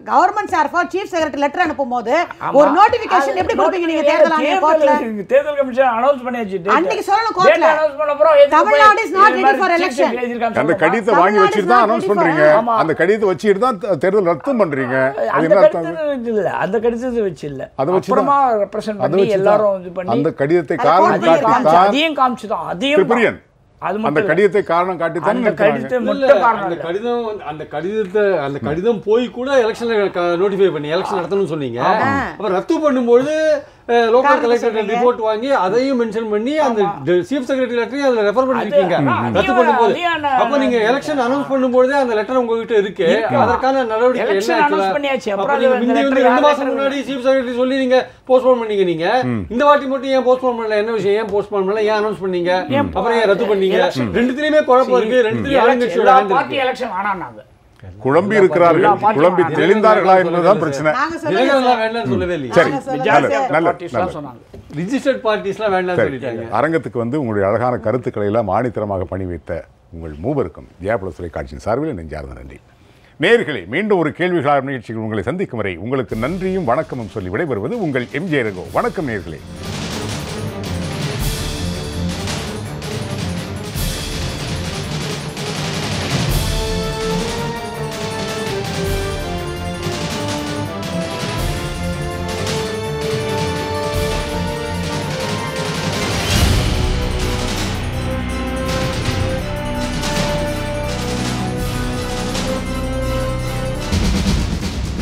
கவர்மெண்ட் சார்பா சீஃப் செக்ரட்டரி லெட்டர் அனுப்பும்போது ஒரு நோட்டிபிகேஷன் எப்படி கொடுப்பீங்க நீங்க? தேர்தல் ஆணையம் கோர்ட்ல தேர்தல் கமிஷன் அனௌன்ஸ் பண்ணியாச்சு. அன்னைக்கு சொல்லணும் கோர்ட்ல அனௌன்ஸ் பண்ண அப்புறம் Tamil Nadu is not ready for election. அந்த கடிதத்தை வாங்கி வச்சிட்டு தான் அனௌன்ஸ் பண்றீங்க. அந்த கடிதத்தை வச்சிட்டு தான் தேர்தல் ரத்து பண்றீங்க. அது என்ன அர்த்தம்? இல்ல அந்த கடிதத்தை வச்சு இல்ல. அப்புறமா ரெப்ரசன்ட் பண்ணி எல்லாரும் இது பண்ணி அந்த கடிதத்தை காரணம் காட்டி தான் அதையும் காமிச்சு தான் அதையும் அந்த கடிதத்தை காரணம் காட்டி தான் அந்த கடிதம் போய் கூட எலெக்ஷன்ல நோட்டிஃபை பண்ணி எலெக்ஷன் நடத்தணும்னு சொன்னீங்க. அப்புறம் ரத்து பண்ணும்போது லோக்கல் கலெக்டர் ரிப்போர்ட் வாங்கி அதையும் மென்ஷன் பண்ணி அந்த சீஃப் செக்ரட்டரி லெட்டரையும் அதுல ரெஃபர் பண்ணிருக்கீங்க ரத்து பண்ணும்போது. அப்ப நீங்க எலெக்ஷன் அனௌன்ஸ் பண்ணும்போதே அந்த லெட்டர் உங்ககிட்ட இருக்கு. அதற்கான நடவடிக்கை என்ன? 2 மாசம் முன்னாடி சீஃப் செக்ரட்டரி சொல்லி நீங்க போஸ்ட்போன் பண்ணீங்க. நீங்க இந்த வாட்டி மட்டும் ஏன் போஸ்ட்போன் பண்ணல? என்ன விஷயம்? ஏன் போஸ்ட்போன் பண்ணல? ஏன் அனௌன்ஸ் பண்ணீங்க? அப்புறம் ஏன் ரத்து பண்ணீங்க? ரெண்டுத்திலயுமே குழப்பம் இருக்கு. ரெண்டுத்திலயும் ஆளுங்கட்சியோட பார்ட்டி எலெக்ஷன் வேணாம்னாங்க. குழம்பி இருக்கிறார்கள், குழம்பி தெளிந்தார்களா என்பதுதான் பிரச்சனை. அரங்கத்துக்கு வந்து உங்களுடைய அழகான கருத்துக்களை எல்லாம் ஆணித்தரமாக பண்ணி வைத்த உங்கள் மூவருக்கும் ஜெயபிரகாஷ் தொலைக்காட்சியின் சார்பில் நெஞ்சார்ந்த நன்றி. நேயர்களே, மீண்டும் ஒரு கேள்விகளார் நிகழ்ச்சிகள் உங்களை சந்திக்கும் வரை உங்களுக்கு நன்றியும் வணக்கமும் சொல்லி விடைபெறுவது உங்கள் எம்ஜே ரங்கோ. வணக்கம் நேயர்களே.